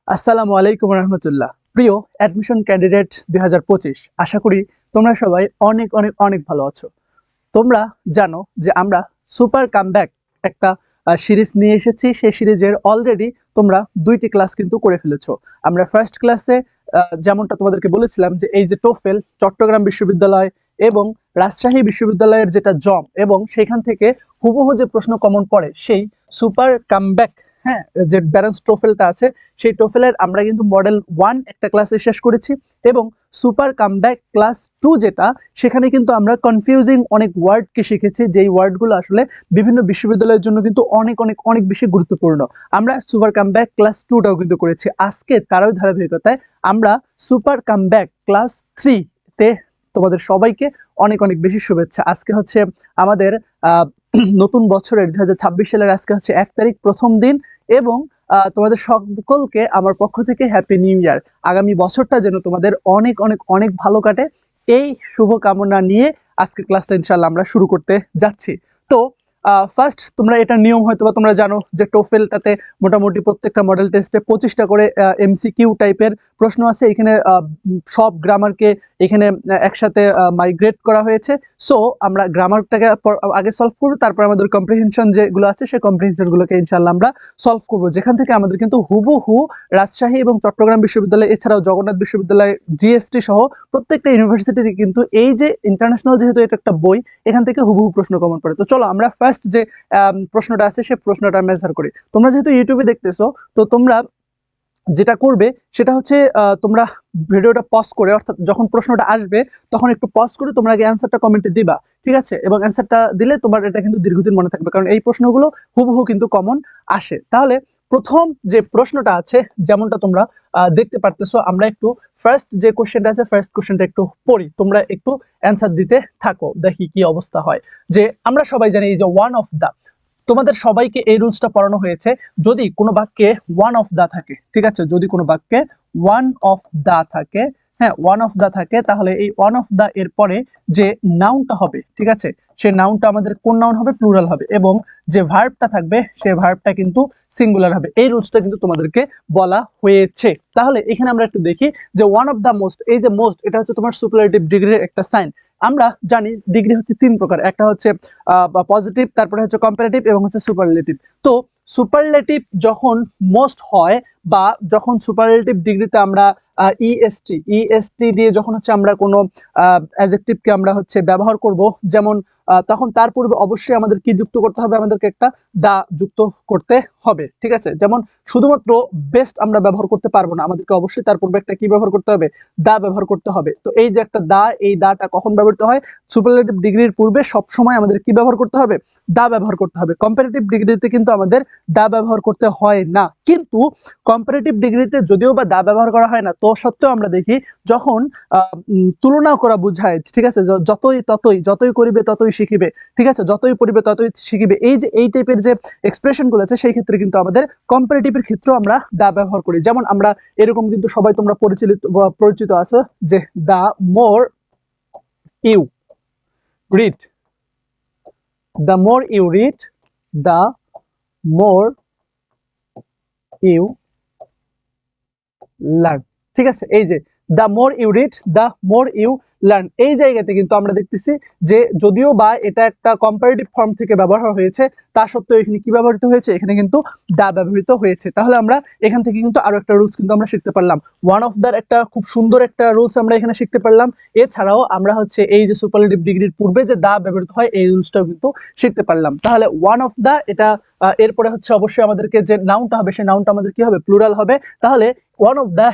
আসসালামু আলাইকুম রহমতুল্লাহ। প্রিয় অ্যাডমিশন ক্যান্ডিডেট 2025, আশা করি তোমরা সবাই অনেক অনেক অনেক ভালো আছো। তোমরা জানো যে আমরা সুপার কামব্যাক একটা সিরিজ নিয়ে এসেছি। সেই সিরিজের অলরেডি তোমরা 2টি ক্লাস কিন্তু করে ফেলেছো। আমরা ফার্স্ট ক্লাসে যেমনটা তোমাদেরকে বলেছিলাম যে এই যে টোফেল চট্টগ্রাম বিশ্ববিদ্যালয় এবং রাজশাহী বিশ্ববিদ্যালয়ের যেটা জব এবং সেখান থেকে হুবহু যে প্রশ্ন কমন পড়ে সেই সুপার কামব্যাক, হ্যাঁ, যে ব্যালেন্স টোফেলটা আছে সেই টোফেলের আমরা কিন্তু মডেল 1 একটা ক্লাসে শেষ করেছি এবং সুপার কামব্যাক ক্লাস 2 যেটা, সেখানে কিন্তু আমরা কনফিউজিং অনেক ওয়ার্ডকে শিখেছি, যেই ওয়ার্ডগুলো আসলে বিভিন্ন বিশ্ববিদ্যালয়ের জন্য কিন্তু অনেক অনেক অনেক বেশি গুরুত্বপূর্ণ। আমরা সুপার কামব্যাক ক্লাস 2টাও কিন্তু করেছি। আজকে তারই ধারাবাহিকতায় আমরা সুপার কামব্যাক ক্লাস 3 তে তোমাদের সবাইকে অনেক অনেক বেশি শুভেচ্ছা। আজকে হচ্ছে আমাদের নতুন বছরের 2026 সালের আজকে হচ্ছে 1 তারিখ, প্রথম দিন এবং তোমাদের সকলকে আমার পক্ষ থেকে হ্যাপি নিউ ইয়ার। আগামী বছরটা যেন তোমাদের অনেক অনেক অনেক ভালো কাটে, এই শুভ কামনা নিয়ে আজকে ক্লাসটা ইনশাআল্লাহ আমরা শুরু করতে যাচ্ছি। তো ফার্স্ট, তোমরা এটা নিয়ম হয়তো বা তোমরা জানো যে টোফেলটাতে মোটামুটি প্রত্যেকটা মডেল টেস্টে 25টা করে এমসিকিউ টাইপের প্রশ্ন আছে। এখানে সব গ্রামারকে এখানে একসাথে মাইগ্রেট করা হয়েছে। সো আমরা গ্রামারটাকে আগে সলভ করবো, তারপর আমাদের কম্প্রিহেনশন যেগুলো আছে সেই কম্প্রিহেনশনগুলোকে ইনশাআল্লাহ আমরা সলভ করবো, যেখান থেকে আমাদের কিন্তু হুবহু রাজশাহী এবং চট্টগ্রাম বিশ্ববিদ্যালয় এছাড়াও জগন্নাথ বিশ্ববিদ্যালয়, জিএসটি সহ প্রত্যেকটা ইউনিভার্সিটিতে কিন্তু এই যে ইন্টারন্যাশনাল, যেহেতু এটা একটা বই, এখান থেকে হুবহু প্রশ্ন কমন পড়ে। তো চলো আমরা ফার্স্ট যে প্রশ্নটা আছে সেই প্রশ্নটা আমি অ্যান্সার করি। তোমরা যেহেতু ইউটিউবে দেখতেছো, তো তোমরা যেটা করবে সেটা হচ্ছে তোমরা ভিডিওটা পজ করে, অর্থাৎ যখন প্রশ্নটা আসবে তখন একটু পজ করে তোমরা আগে অ্যান্সারটা কমেন্টে দিবা, ঠিক আছে? এবং অ্যান্সারটা দিলে তোমার এটা কিন্তু দীর্ঘদিন মনে থাকবে, কারণ এই প্রশ্নগুলো হুবহু কিন্তু কমন আসে। তাহলে প্রথম যে প্রশ্নটা আছে, যেমনটা তোমরা দেখতে পারতেছো, আমরা একটু ফার্স্ট যে কোশ্চেনটা আছে ফার্স্ট কোশ্চেনটা একটু পড়ি, তোমরা একটু অ্যান্সার দিতে থাকো, দেখি কি অবস্থা হয়। যে আমরা সবাই জানি যে ওয়ান অফ দা, তোমাদের সবাইকে এই রুলসটা পড়ানো হয়েছে, যদি কোনো বাক্যে ওয়ান অফ দা থাকে, ঠিক আছে, যদি কোনো বাক্যে ওয়ান অফ দা থাকে, হ্যাঁ, ওয়ান অফ দা থাকে, তাহলে এই ওয়ান অফ দা এর পরে যে নাউনটা হবে, ঠিক আছে, সে নাউনটা আমাদের কোন নাউন হবে? প্লুরাল হবে, এবং যে ভার্বটা থাকবে সে ভার্বটা কিন্তু সিঙ্গুলার হবে। এই রুলসটা কিন্তু তোমাদেরকে বলা হয়েছে। তাহলে এখানে আমরা একটু দেখি যে ওয়ান অফ দা মোস্ট, এই যে মোস্ট, এটা হচ্ছে তোমার সুপারলেটিভ ডিগ্রির একটা সাইন। আমরা জানি ডিগ্রি হচ্ছে 3 প্রকার, একটা হচ্ছে পজিটিভ, তারপরে হচ্ছে কম্পারেটিভ এবং হচ্ছে সুপারলেটিভ। তো সুপারলেটিভ যখন মোস্ট হয় বা যখন সুপারলেটিভ ডিগ্রিতে আমরা ইএসটি দিয়ে যখন হচ্ছে আমরা কোনো অ্যাডজেক্টিভকে আমরা হচ্ছে ব্যবহার করব, যেমন তখন তার পূর্বে অবশ্যই আমাদের কি যুক্ত করতে হবে? আমাদেরকে একটা দা যুক্ত করতে হবে, ঠিক আছে? যেমন শুধুমাত্র বেস্ট আমরা ব্যবহার করতে পারবো না, আমাদেরকে অবশ্যই তার পূর্বে একটা কি ব্যবহার করতে হবে? দা ব্যবহার করতে হবে। তো এই যে একটা দা, এই দাটা কখন ব্যবহৃত হয়? সুপারলেটিভ ডিগ্রির পূর্বে সবসময় আমাদের কি ব্যবহার করতে হবে? দা ব্যবহার করতে হবে। কম্পারেটিভ ডিগ্রিতে কিন্তু আমাদের দা ব্যবহার করতে হয় না। কিন্তু কম্পারেটিভ ডিগ্রিতে যদিও বা দা ব্যবহার করা হয় না, তো সত্ত্বেও আমরা দেখি যখন তুলনা করা বুঝায়, ঠিক আছে, যতই করিবে ততই শিখিবে, ঠিক আছে, যতই পড়িবে ততই শিখিবে, এই যে এই টাইপের যে এক্সপ্রেশনগুলো আছে সেই ক্ষেত্রে কিন্তু আমাদের কম্পারেটিভের ক্ষেত্রেও আমরা দা ব্যবহার করি। যেমন আমরা এরকম কিন্তু সবাই তোমরা পরিচিত আছো যে the more you read, the more you read, the more you learn, ঠিক আছে? এই যে the more you read, the more you learn, এই জায়গাতে কিন্তু আমরা দেখতেছি যে যদিও বা এটা একটা কম্পারেটিভ ফর্ম থেকে ব্যবহার হয়েছে, তা সত্ত্বেও এখানে কি ব্যবহৃত হয়েছে? এখানে কিন্তু দা ব্যবহৃত হয়েছে। তাহলে আমরা এখান থেকে কিন্তু আরো একটা রুলস কিন্তু আমরা শিখতে পারলাম। ওয়ান অফ দার একটা খুব সুন্দর একটা রুলস আমরা এখানে শিখতে পারলাম। এছাড়াও আমরা হচ্ছে এই যে সুপারলেটিভ ডিগ্রির পূর্বে যে দা ব্যবহৃত হয় এই রুলসটাও কিন্তু শিখতে পারলাম। তাহলে ওয়ান অফ দা, এটা এরপরে হচ্ছে অবশ্যই আমাদেরকে যে নাউনটা হবে সেই নাউনটা আমাদের কি হবে? প্লুরাল হবে। তাহলে ওয়ান অফ দা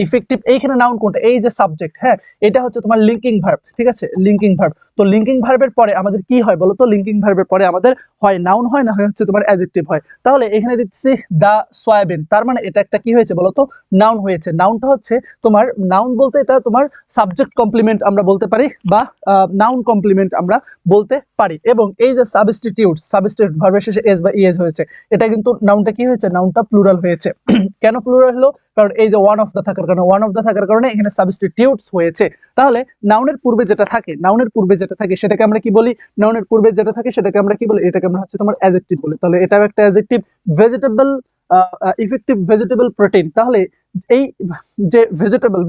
ইফেক্টিভ এইখানে নাউন কোনটা? এই যে সাবজেক্ট, হ্যাঁ, এটা হচ্ছে তোমার লিঙ্কিং ভার্ব, ঠিক আছে, লিঙ্কিং ভার্ব। তো লিঙ্কিং ভার্বের পরে আমাদের কি হয় বলো তো? লিঙ্কিং ভার্বের পরে আমাদের হয় নাউন হয়, না হয় হচ্ছে তোমার অ্যাডজেক্টিভ হয়। তাহলে এখানে দেখছি দা সয়াবিন, তার মানে এটা একটা কি হয়েছে বলো তো? নাউন হয়েছে। নাউনটা হচ্ছে তোমার, নাউন বলতে এটা তোমার সাবজেক্ট কমপ্লিমেন্ট আমরা বলতে পারি বা নাউন কমপ্লিমেন্ট আমরা বলতে পারি। এবং এই যে সাবস্টিটিউট ভার্বের শেষে এস বা ইএস হয়েছে, এটা কিন্তু নাউনটা কি হয়েছে? নাউনটা প্লুরাল হয়েছে। কেন প্লুরাল হলো? কারণ এই যে ওয়ান অফ দা থাকার কারণে এখানে সাবস্টিটিউটস হয়েছে। তাহলে নাউনের পূর্বে যেটা থাকে সেটাকে আমরা কি বলি? নাউনের পূর্বে যেটা থাকে সেটাকে আমরা কি বলি? এটাকে আমরা হচ্ছে তোমার অ্যাডজেক্টিভ বলি। তাহলে এটাও একটা adjective. Vegetable effective vegetable protein, তাহলে এই যে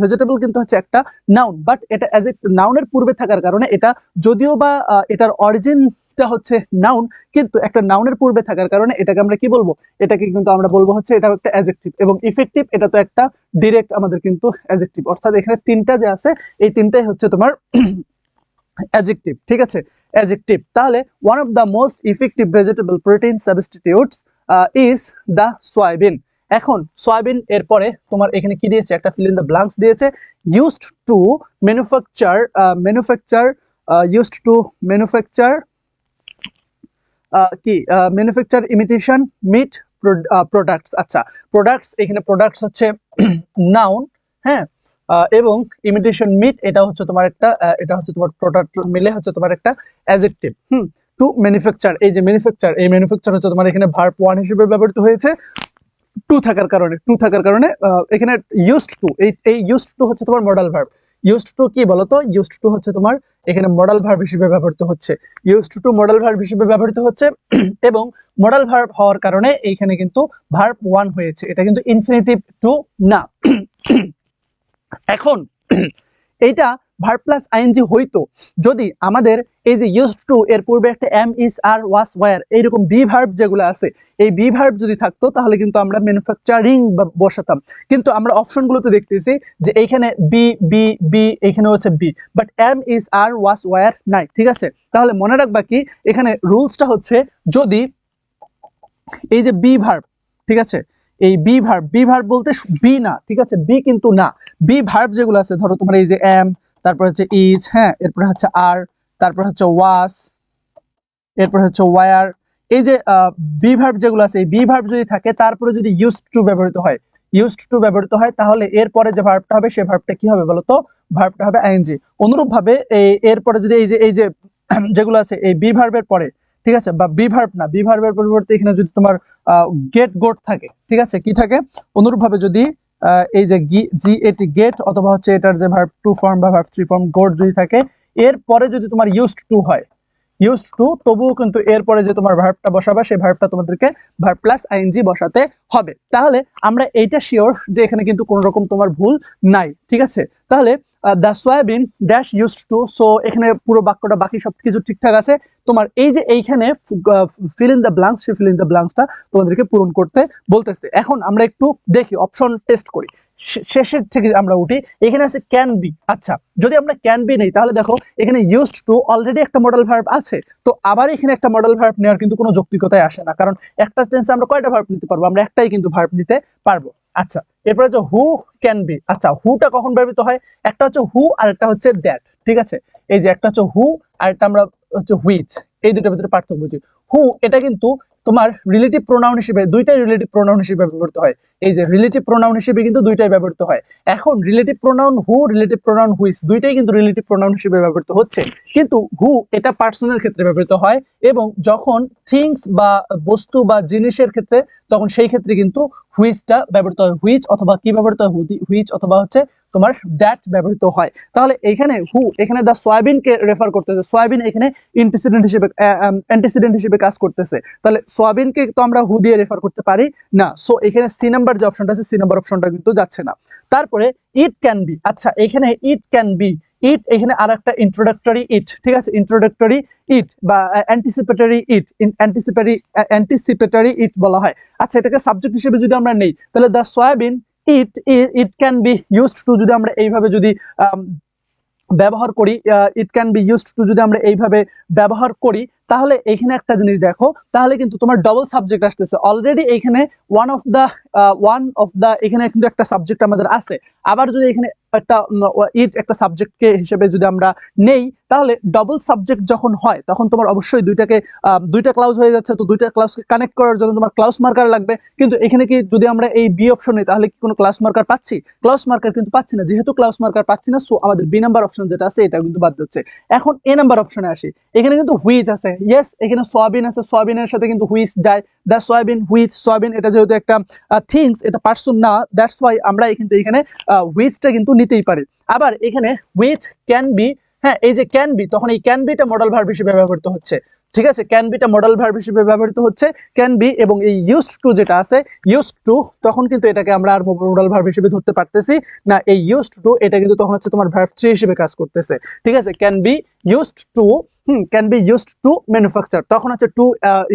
ভেজিটেবল কিন্তু হচ্ছে একটা নাউন, বাট এটা অ্যাজ এ নাউনের পূর্বে থাকার কারণে এটা যদিও বা এটার অরিজিনটা হচ্ছে নাউন, কিন্তু একটা নাউনের পূর্বে থাকার কারণে এটাকে আমরা কি বলবো, এটাকে কিন্তু আমরা বলবো হচ্ছে এটা একটা অ্যাডজেক্টিভ। এবং ইফেক্টিভ এটা তো একটা ডিরেক্ট আমাদের কিন্তু অ্যাডজেক্টিভ, অর্থাৎ এখানে তিনটা যে আছে এই তিনটাই হচ্ছে তোমার অ্যাডজেক্টিভ, ঠিক আছে, অ্যাডজেক্টিভ। তাহলে one of the most effective vegetable protein substitutes is the soybean. এখন সয়াবিন এরপরে তোমার এখানে কি দিয়েছে, একটা ফিল ইন দ্য ব্ল্যাঙ্কস দিয়েছে, used to manufacture manufacture imitation meat products. আচ্ছা, প্রোডাক্টস, এখানে প্রোডাক্টস হচ্ছে নাউন, হ্যাঁ, এবং ইমিটেশন মিট এটা হচ্ছে তোমার একটা প্রোডাক্ট মিলে হচ্ছে তোমার একটা অ্যাডজেক্টিভ। টু ম্যানুফ্যাকচার, এই যে ম্যানুফ্যাকচার হচ্ছে তোমার এখানে ভার্ব 1 হিসেবে ব্যবহৃত হয়েছে টু থাকার কারণে এখানে ইউজড টু, এই ইউজড টু হচ্ছে তোমার মডাল ভার্ব। ইউজড টু কি বলতো, ইউজড টু হচ্ছে তোমার এখানে মডাল ভার্ব হিসেবে ব্যবহৃত হচ্ছে, ইউজড টু মডাল ভার্ব হিসেবে ব্যবহৃত হচ্ছে এবং মডাল ভার্ব হওয়ার কারণে এইখানে কিন্তু ভার্ব 1 হয়েছে, এটা কিন্তু ইনফিনিটিভ টু না। এখন এইটা ভার্ব প্লাস আইএনজি হইতো যদি আমাদের এই যে ইউজড টু এর পূর্বে একটা am, is, are, was, were এইরকম বি ভার্ব যেগুলো আছে, এই বি ভার্ব যদি থাকতো তাহলে কিন্তু আমরা ম্যানুফ্যাকচারিং বসাতাম। কিন্তু আমরা অপশনগুলোতে দেখতেছি যে এইখানে বি বি বি, এখানে হচ্ছে be, but am, is, are, was, were নাই, ঠিক আছে। তাহলে মনে রাখবা কি, এখানে রুলসটা হচ্ছে যদি এই যে বি ভার্ব, ঠিক আছে, এই বি ভার্ব বলতে বি না, ঠিক আছে, বি কিন্তু না, বি ভার্ব যেগুলো আছে, ধরো তোমার এই যে এম, তারপর হচ্ছে ইজ, হ্যাঁ, এরপরে হচ্ছে আর, তারপর হচ্ছে ওয়াস, এরপর হচ্ছে ওয়্যার, এই যে বি ভার্ব যেগুলো আছে, এই বি ভার্ব যদি থাকে তারপরে যদি ইউজড টু ব্যবহৃত হয়, তাহলে এরপরে যে ভার্বটা হবে সেই ভার্বটা কি হবে বলতো, ভার্বটা হবে আইএনজি। অনুরূপ ভাবে এরপরে যদি এই যে যেগুলো আছে এই বি ভার্বের পরে, ঠিক আছে, বা বি ভার্ব না, বি ভার্বের পরিবর্তে এখানে যদি তোমার গেট গোট থাকে, ঠিক আছে, কি থাকে, অনুরূপ ভাবে যদি এই যে জিএটি গেট, অথবা হচ্ছে এটার যে ভার্ব 2 ফর্ম বা ভার্ব 3 ফর্ম গোট যদি থাকে, এরপরে যদি তোমার ইউজড টু হয়, তবুও কিন্তু এরপরে যে তোমার ভার্বটা বসাবে সেই ভার্বটা তোমাদেরকে ভার্ব প্লাস আইএনজি বসাতে হবে। তাহলে আমরা এইটা শিওর যে এখানে কিন্তু কোনো রকম তোমার ভুল নাই, ঠিক আছে। তাহলে the soybean dash used to, so এখানে পুরো বাক্যটা বাকি সবকিছু ঠিকঠাক আছে। তোমার এই যে এইখানে ফিল ইন দ্য ব্ল্যাঙ্কস, সেই ফিল ইন দ্য ব্ল্যাঙ্কসটা তোমাদেরকে পূরণ করতে বলতেছে। এখন আমরা একটু দেখি, অপশন টেস্ট করি, শেষের থেকে আমরা উঠি। এখানে আছে ক্যান বি। আচ্ছা, যদি আমরা ক্যান বি নেই তাহলে দেখো এখানে ইউজড টু অলরেডি একটা মডেল ভার্ব আছে, তো আবার এখানে একটা মডেল ভার্ব নেওয়ার কিন্তু কোনো যৌক্তিকতাই আসে না, কারণ একটা টেন্সে আমরা কয়টা ভার্ব নিতে পারবো, আমরা একটাই কিন্তু ভার্ব নিতে পারবো। আচ্ছা, এরপরে হচ্ছে হু ক্যান বি। আচ্ছা, হুটা কখন ব্যবহৃত হয়, একটা হচ্ছে হু আর একটা হচ্ছে দ্যাট, ঠিক আছে, এই যে একটা হচ্ছে হু আর একটা আমরা হচ্ছে হুইচ, এই দুটোর ভিতরে পার্থক্য বুঝি। হু এটা কিন্তু তোমার রিলেটিভ প্রোনাউন হিসেবে, দুইটাই রিলেটিভ প্রোনাউন হিসেবে ব্যবহৃত হয়, এই যে রিলেটিভ প্রোনাউন হিসেবে কিন্তু দুইটাই ব্যবহৃত হয়। এখন relative pronoun who, relative pronoun which দুইটাই কিন্তু রিলেটিভ প্রোনাউন হিসেবে ব্যবহৃত হচ্ছে, কিন্তু হু এটা পার্সনের ক্ষেত্রে ব্যবহৃত হয়, এবং যখন থিংস বা বস্তু বা জিনিসের ক্ষেত্রে তখন সেই ক্ষেত্রে কিন্তু হুইচটা ব্যবহৃত হয়, হুইচ অথবা কি ব্যবহৃত হয়, হুইচ অথবা হচ্ছে তোমার দ্যাট ব্যবহৃত হয়। তাহলে এইখানে হু এখানে দা সয়াবিনকে রেফার করতেছে, সয়াবিন এখানে অ্যান্টিসিডেন্ট হিসেবে কাজ করতেছে, তাহলে সয়াবিনকে তো আমরা হু দিয়ে রেফার করতে পারি না, সো এখানে সি নাম্বার যে অপশনটা আছে, সি নাম্বার অপশনটা কিন্তু যাচ্ছে না। তারপরে ইট ক্যান বি। আচ্ছা, এখানে ইট ক্যান বি, ইট এখানে আর একটা ইন্ট্রোডাক্টরি ইট, ঠিক আছে, ইন্ট্রোডাক্টরি ইট বা অ্যান্টিসিপেটরি ইট বলা হয়। আচ্ছা, এটাকে সাবজেক্ট হিসেবে যদি আমরা নেই তাহলে the soybean it can be used to, যদি আমরা এইভাবে যদি ব্যবহার করি, it can be used to যদি আমরা এইভাবে ব্যবহার করি, তাহলে এখানে একটা জিনিস দেখো, তাহলে কিন্তু তোমার ডবল সাবজেক্ট আসতেছে অলরেডি। এখানে ওয়ান অফ দা এখানে কিন্তু একটা সাবজেক্ট আমাদের আছে, আবার যদি এখানে একটা ইট একটা সাবজেক্টকে হিসেবে যদি আমরা নেই, তাহলে ডবল সাবজেক্ট যখন হয় তখন তোমার অবশ্যই দুইটা ক্লাউজ হয়ে যাচ্ছে, তো দুইটা ক্লাউজকে কানেক্ট করার জন্য তোমার ক্লাউজ মার্কার লাগবে। কিন্তু এখানে কি যদি আমরা এই বি অপশন নেই তাহলে কি কোনো ক্লাউজ মার্কার পাচ্ছি? ক্লাউজ মার্কার কিন্তু পাচ্ছি না, যেহেতু ক্লাউজ মার্কার পাচ্ছি না, সো আমাদের বি নাম্বার অপশন যেটা আছে এটা কিন্তু বাদ যাচ্ছে। এখন এ নাম্বার অপশনে আসি, এখানে কিন্তু হুইচ আছে, ইয়েস, এখানে সয়াবিন আছে, সয়াবিনের সাথে কিন্তু হুইচ যায়, দ্য সয়াবিন হুইচ, সয়াবিন এটা যেহেতু একটা থিংস, এটা পার্সন না, দ্যাটস ওয়াই আমরা কিন্তু এখানে হুইচটা কিন্তু নিতেই পারি। আবার এখানে হুইচ ক্যান বি, হ্যাঁ, এই যে ক্যান বি, তখন এই ক্যান বিটা মডেল ভার্ব হিসেবে ব্যবহৃত হচ্ছে, ঠিক আছে, ক্যান বিটা মডেল ভার্ব হিসেবে ব্যবহৃত হচ্ছে, ক্যান বি, এবং এই ইউজড টু যেটা আছে ইউজড টু, তখন কিন্তু এটাকে আমরা আর মডেল ভার্ব হিসেবে ধরতে পারতেছি না। এই ইউজড টু এটা কিন্তু তখন হচ্ছে তোমার ভার্ব 3 হিসেবে কাজ করতেছে। ঠিক আছে, can be used to, can be used to manufacture, তখন হচ্ছে টু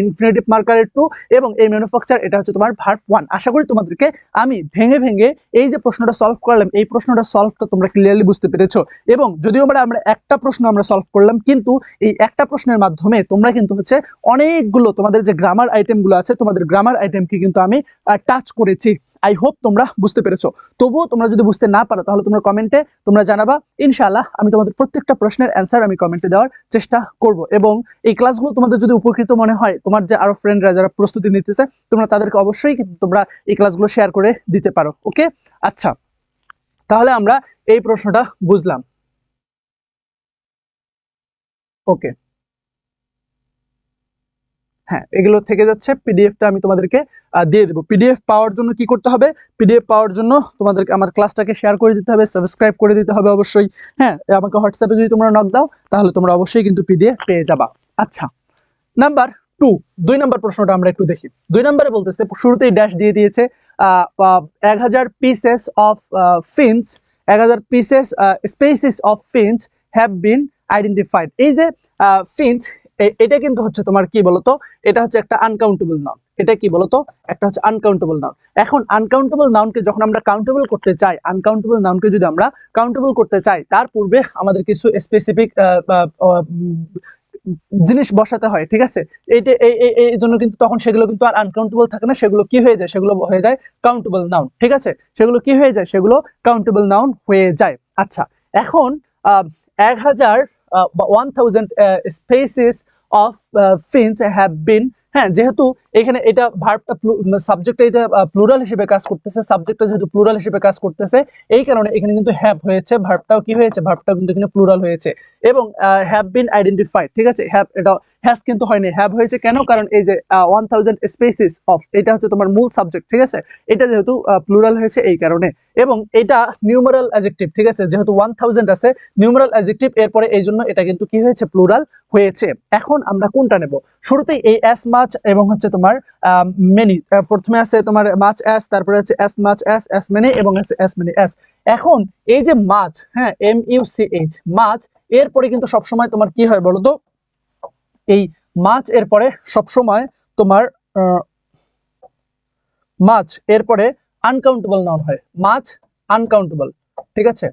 ইনফিনিটিভ মার্কারের টু, এবং এই ম্যানুফ্যাকচার এটা হচ্ছে তোমার ভার্ব 1। আশা করি তোমাদেরকে আমি ভেঙে ভেঙে এই যে প্রশ্নটা সলভ করলাম, এই প্রশ্নটা সলভটা তোমরা ক্লিয়ারলি বুঝতে পেরেছো। এবং যদিও আমরা একটা প্রশ্ন আমরা সলভ করলাম, কিন্তু এই একটা প্রশ্নের মাধ্যমে তোমরা কিন্তু হচ্ছে অনেকগুলো তোমাদের যে গ্রামার আইটেমগুলো আছে, তোমাদের গ্রামার আইটেমকে কিন্তু আমি টাচ করেছি। আই হোপ তোমরা বুঝতে পেরেছো। তবুও তোমরা যদি বুঝতে না পারো তাহলে তোমরা কমেন্টে তোমরা জানাবা, ইনশাআল্লাহ আমি তোমাদের প্রত্যেকটা প্রশ্নের অ্যান্সার আমি কমেন্টে দেওয়ার চেষ্টা করব। এবং এই ক্লাসগুলো তোমাদের যদি উপকৃত মনে হয়, তোমার যে আরো ফ্রেন্ডরা যারা প্রস্তুতি নিতেছে, তোমরা তাদেরকে অবশ্যই কিন্তু তোমরা এই ক্লাসগুলো শেয়ার করে দিতে পারো। ওকে, আচ্ছা, তাহলে আমরা এই প্রশ্নটা বুঝলাম। ওকে, হ্যাঁ, এগুলো থেকে যাচ্ছে, পিডিএফটা আমি তোমাদেরকে দিয়ে দেবো। পিডিএফ পাওয়ার জন্য কি করতে হবে? পিডিএফ পাওয়ার জন্য তোমাদেরকে আমার ক্লাসটাকে শেয়ার করে দিতে হবে, সাবস্ক্রাইব করে দিতে হবে অবশ্যই। হ্যাঁ, আমাকে হোয়াটসঅ্যাপে যদি তোমরা নক দাও তাহলে তোমরা অবশ্যই কিন্তু পিডিএফ পেয়ে যাবা। আচ্ছা, নাম্বার 2, 2 নাম্বার প্রশ্নটা আমরা একটু দেখি। 2 নম্বরে বলতেছে, শুরুতেই ড্যাশ দিয়ে দিয়েছে, 1000 pieces of fins, 1000 pieces species of fins have been identified. এই যে ফিন্স, এটা কিন্তু হচ্ছে তোমার কি বলতো, এটা হচ্ছে একটা আনকাউন্টেবল নাউন। এটা কি বলতো, একটা হচ্ছে আনকাউন্টেবল নাউন। এখন আনকাউন্টেবল নাউনকে যখন আমরা কাউন্টেবল করতে চাই, আনকাউন্টেবল নাউনকে যদি আমরা কাউন্টেবল করতে চাই, তার পূর্বে আমাদের কিছু স্পেসিফিক জিনিস বসাতে হয়। ঠিক আছে, এইটা এই জন্য কিন্তু তখন সেগুলো কিন্তু আর আনকাউন্টেবল থাকে না, সেগুলো কি হয়ে যায়, সেগুলো হয়ে যায় কাউন্টেবল নাউন। ঠিক আছে, সেগুলো কি হয়ে যায়, সেগুলো কাউন্টেবল নাউন হয়ে যায়। আচ্ছা, এখন 1000 বা 1000 স্পেসিস অফ ফিন্স হ্যাভ বিন, হ্যাঁ, যেহেতু এখানে এটা ভার্বটা সাবজেক্টটা এটা প্লুরাল হিসেবে কাজ করতেছে, সাবজেক্টটা যেহেতু প্লুরাল হিসেবে কাজ করতেছে, এই কারণে এখানে কিন্তু হ্যাভ হয়েছে, ভার্বটাও কি হয়েছে, ভার্বটাও কিন্তু এখানে প্লুরাল হয়েছে। এবং হ্যাভ বিন আইডেন্টিফাইড, ঠিক আছে, হ্যাভ এটা হ্যাজ কিন্তু হয়নি, হ্যাভ হয়েছে কেন, কারণ এই যে 1000 স্পেসিস অফ, এটা হচ্ছে তোমার মূল সাবজেক্ট। ঠিক আছে, এটা যেহেতু প্লুরাল হয়েছে এই কারণে। এবং এটা নিউমারাল অ্যাডজেক্টিভ, ঠিক আছে, যেহেতু 1000 আছে নিউমারাল অ্যাডজেক্টিভ, এরপরে এই জন্য এটা কিন্তু কি হয়েছে, প্লুরাল হয়েছে। এখন আমরা কোনটা নেব? শুরুতেই এই অ্যাস মাচ এবং হচ্ছে তোমার মেনি, প্রথমে আছে তোমার মাচ অ্যাস, তারপরে হচ্ছে as much as, as many, এবং আছে অ্যাস মেনি অ্যাস। এখন এই যে মাচ, হ্যাঁ, MUCH, মাচ, এরপরে কিন্তু সবসময় তোমার কি হয় বলো তো, এই মাছ এরপরে সবসময় তোমার মাছ এরপরে আনকাউন্টেবল নাউন হয়, মাছ আনকাউন্টেবল। ঠিক আছে,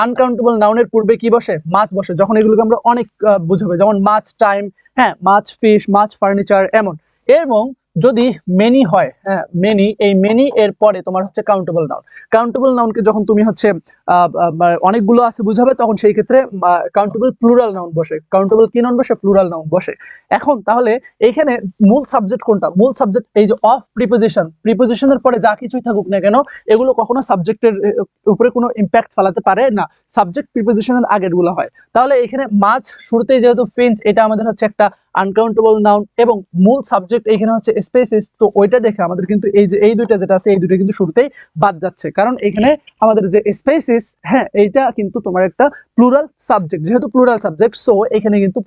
আনকাউন্টেবল নাউনের পূর্বে কি বসে, মাছ বসে, যখন এগুলোকে আমরা অনেক বুঝাবে, যেমন মাছ টাইম, হ্যাঁ, মাছ ফিশ, মাছ ফার্নিচার, এমন। এবং যদি মেনি হয়, হ্যাঁ, মেনি, এই মেনি এর পরে তোমার হচ্ছে কাউন্টেবল নাউন। কাউন্টেবল নাউনকে যখন তুমি হচ্ছে অনেকগুলো আছে বুঝাবে, তখন সেই ক্ষেত্রে কাউন্টেবল প্লুরাল নাউন বসে। কাউন্টেবল কি নাউন বসে, প্লুরাল নাউন বসে। এখন তাহলে এইখানে মূল সাবজেক্ট কোনটা? মূল সাবজেক্ট এই যে অফ প্রিপোজিশন, প্রিপোজিশনের পরে যা কিছুই থাকুক না কেন, এগুলো কখনো সাবজেক্টের উপরে কোনো ইম্প্যাক্ট ফেলাতে পারে না, সাবজেক্ট প্রিপোজিশনের আগের গুলো হয়। তাহলে এখানে মাছ, শুরুতেই যেহেতু ফিন্স, এটা আমাদের হচ্ছে একটা আনকাউন্টেবল নাউন, এবং মূল সাবজেক্ট এখানে হচ্ছে স্পেসিস, তো ওইটা দেখে আমাদের কিন্তু এই যে এই দুইটা যেটা আছে, এই দুইটা কিন্তু শুরুতেই বাদ যাচ্ছে, কারণ এখানে আমাদের যে স্পেসিস, হ্যাঁ, এইটা কিন্তু তোমার একটা প্লুরাল সাবজেক্ট, যেহেতু প্লুরাল সাবজেক্ট, সো এখানে কিন্তু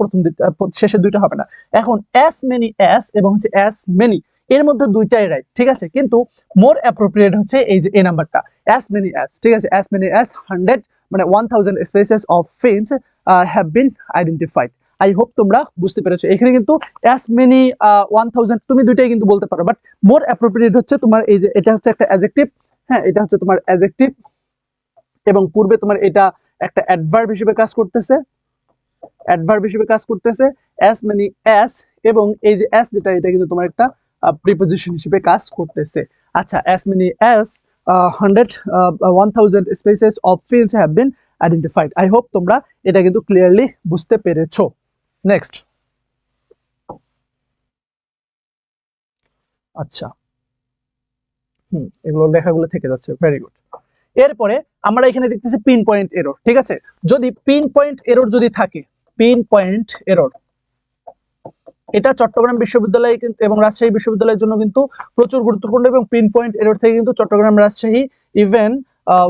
শেষের দুইটা হবে না। এখন অ্যাস মেনি অ্যাস এবং হচ্ছে অ্যাস মেনি, এর মধ্যে দুইটাই রাইট। ঠিক আছে, কিন্তু মোর অ্যাপ্রোপ্রিয়েট হচ্ছে এই যে এই নাম্বারটা, অ্যাস মেনি অ্যাস। ঠিক আছে, অ্যাস মেনি অ্যাস 100 মানে 1000 spaces of fins have been identified. I hope তোমরা বুঝতে পেরেছো। এখানে কিন্তু অ্যাস মেনি 1000 তুমি দুইটাই কিন্তু বলতে পারো, বাট মোর অ্যাপ্রোপ্রিয়েট হচ্ছে তোমার এই যে এটা হচ্ছে একটা অ্যাডজেক্টিভ, হ্যাঁ, এটা হচ্ছে তোমার অ্যাডজেক্টিভ, এবং পূর্বে তোমার এটা একটা অ্যাডভার্ব হিসেবে কাজ করতেছে, অ্যাডভার্ব হিসেবে কাজ করতেছে অ্যাস মেনি অ্যাস, এবং এই যে অ্যাস যেটা, এটা কিন্তু তোমার একটা প্রিপোজিশন হিসেবে কাজ করতেছে। আচ্ছা, as many as 1000 spaces of fields have been identified. I hope তোমরা এটা কিন্তু ক্লিয়ারলি বুঝতে পেরেছো। নেক্সট, আচ্ছা, এগুলো লেখাগুলো থেকে যাচ্ছে, ভেরি গুড। এরপরে আমরা এখানে দেখতেছি পিন পয়েন্ট এরর। ঠিক আছে, যদি পিন পয়েন্ট এরর যদি থাকে, পিন পয়েন্ট এরর, এটা চট্টগ্রাম বিশ্ববিদ্যালয় এবং রাজশাহী বিশ্ববিদ্যালয়ের জন্য কিন্তু প্রচুর গুরুত্বপূর্ণ, এবং পিন পয়েন্ট এরর থেকে কিন্তু চট্টগ্রাম, রাজশাহী, ইভেন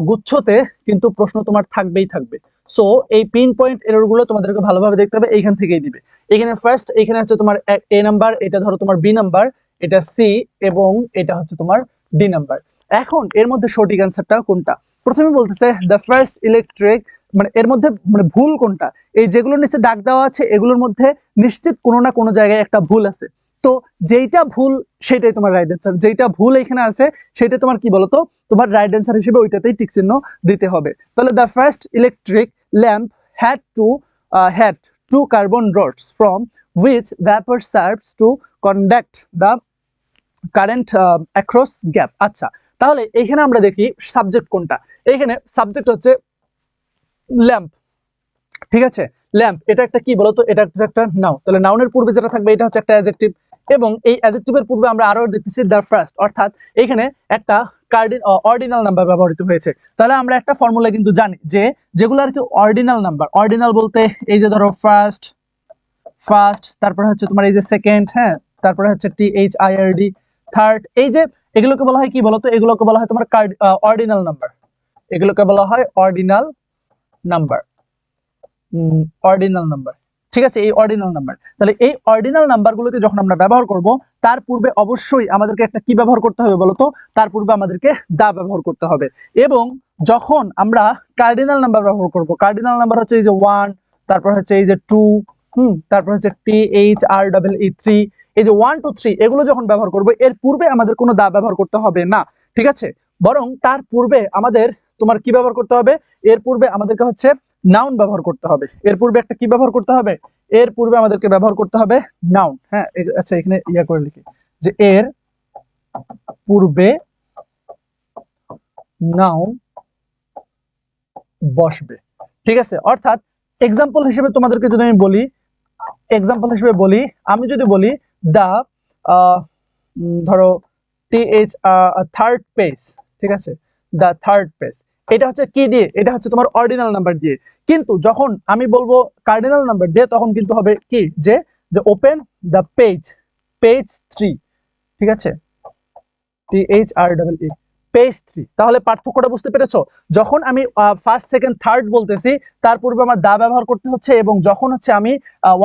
গুচ্ছতে কিন্তু প্রশ্ন তোমার থাকবেই থাকবে। সো এই পিন পয়েন্ট এররগুলো তোমাদেরকে ভালোভাবে দেখতে হবে, এইখান থেকেই দিবে। এখানে ফার্স্ট এখানে হচ্ছে তোমার এ নাম্বার, এটা ধরো তোমার বি নাম্বার, এটা সি এবং এটা হচ্ছে তোমার ডি নাম্বার। এখন এর মধ্যে সঠিক অ্যান্সারটা কোনটা? প্রথমে বলতেছে দ্য ফার্স্ট ইলেকট্রিক, মানে এর মধ্যে মানে ভুল কোনটা? এই যেগুলোর নিচে দাগ দেওয়া আছে এগুলোর মধ্যে নিশ্চিত কোনো না কোনো জায়গায় একটা ভুল আছে। তো যেইটা ভুল সেটাই তোমার রাইট অ্যান্সার, যেইটা ভুল এখানে আছে সেটা তোমার কি বলতো, তোমার রাইট অ্যান্সার হিসেবে ওইটাতেই টিক চিহ্ন দিতে হবে। তাহলে the first electric lamp had two carbon roads from which vapor serves to conduct the current across gap। আচ্ছা, তাহলে এখানে আমরা দেখি সাবজেক্ট কোনটা। এখানে সাবজেক্ট হচ্ছে ল্যাম্প, ঠিক আছে? ল্যাম্প এটা একটা কি বলতো, এটা একটা নাউন। তাহলে নাউনের পূর্বে যেটা থাকবে এটা হচ্ছে একটা অ্যাডজেক্টিভ, এবং এই অ্যাডজেক্টিভের পূর্বে আমরা আরো দেখতেছি দ্য ফার্স্ট, অর্থাৎ এখানে একটা অর্ডিনাল নাম্বার ব্যবহৃত হয়েছে। তাহলে আমরা একটা ফর্মুলা কিন্তু জানি যে যেগুলো আর কি অর্ডিনাল নাম্বার, অর্ডিনাল বলতে এই যে ধরো ফার্স্ট, তারপরে হচ্ছে তোমার এই যে সেকেন্ড, হ্যাঁ, তারপরে হচ্ছে THIRD, থার্ড, এই যে এগুলোকে বলা হয় কি বলতো, এগুলোকে বলা হয় তোমার অর্ডিনাল নাম্বার, এগুলোকে বলা হয় অর্ডিনাল নাম্বার, অর্ডিনাল নাম্বার, ঠিক আছে? এই অর্ডিনাল নাম্বার। তাহলে এই অর্ডিনাল নাম্বারগুলোকে যখন আমরা ব্যবহার করব তার পূর্বে অবশ্যই আমাদেরকে একটা কি ব্যবহার করতে হবে বলতো, তার পূর্বে আমাদেরকে দা ব্যবহার করতে হবে। এবং যখন আমরা কার্ডিনাল নাম্বার ব্যবহার করব, কার্ডিনাল নাম্বার হচ্ছে এই যে 1, তারপর হচ্ছে এই যে 2, তারপর হচ্ছে THREE, এই যে 1 2 3 এগুলো যখন ব্যবহার করব এর পূর্বে আমাদের কোনো দা ব্যবহার করতে হবে না, ঠিক আছে? বরং তার পূর্বে আমাদের তোমার কি ব্যবহার করতে হবে, এর পূর্বে আমাদেরকে হচ্ছে নাউন ব্যবহার করতে হবে। এর পূর্বে একটা কি ব্যবহার করতে হবে, এর পূর্বে আমাদেরকে ব্যবহার করতে হবে নাউন, হ্যাঁ। আচ্ছা, এখানে ইয়া করে লিখি যে এর পূর্বে নাউন বসবে, ঠিক আছে? অর্থাৎ এক্সাম্পল হিসেবে তোমাদেরকে যদি আমি বলি, এক্সাম্পল হিসেবে বলি, আমি যদি বলি দা ধরো থার্ড পেজ, ঠিক আছে? দা থার্ড পেজ, এটা হচ্ছে কি দিয়ে, এটা হচ্ছে তোমার অর্ডিনাল নাম্বার দিয়ে। কিন্তু যখন আমি বলবো কার্ডিনাল নাম্বার দিয়ে তখন কিন্তু হবে কি যে ওপেন দা পেজ 3, ঠিক আছে? THREE, page 3। তাহলে পার্থক্যটা বুঝতে পেরেছো? যখন আমি ফার্স্ট সেকেন্ড থার্ড বলতেছি তার পূর্বে আমার দা ব্যবহার করতে হচ্ছে, এবং যখন হচ্ছে আমি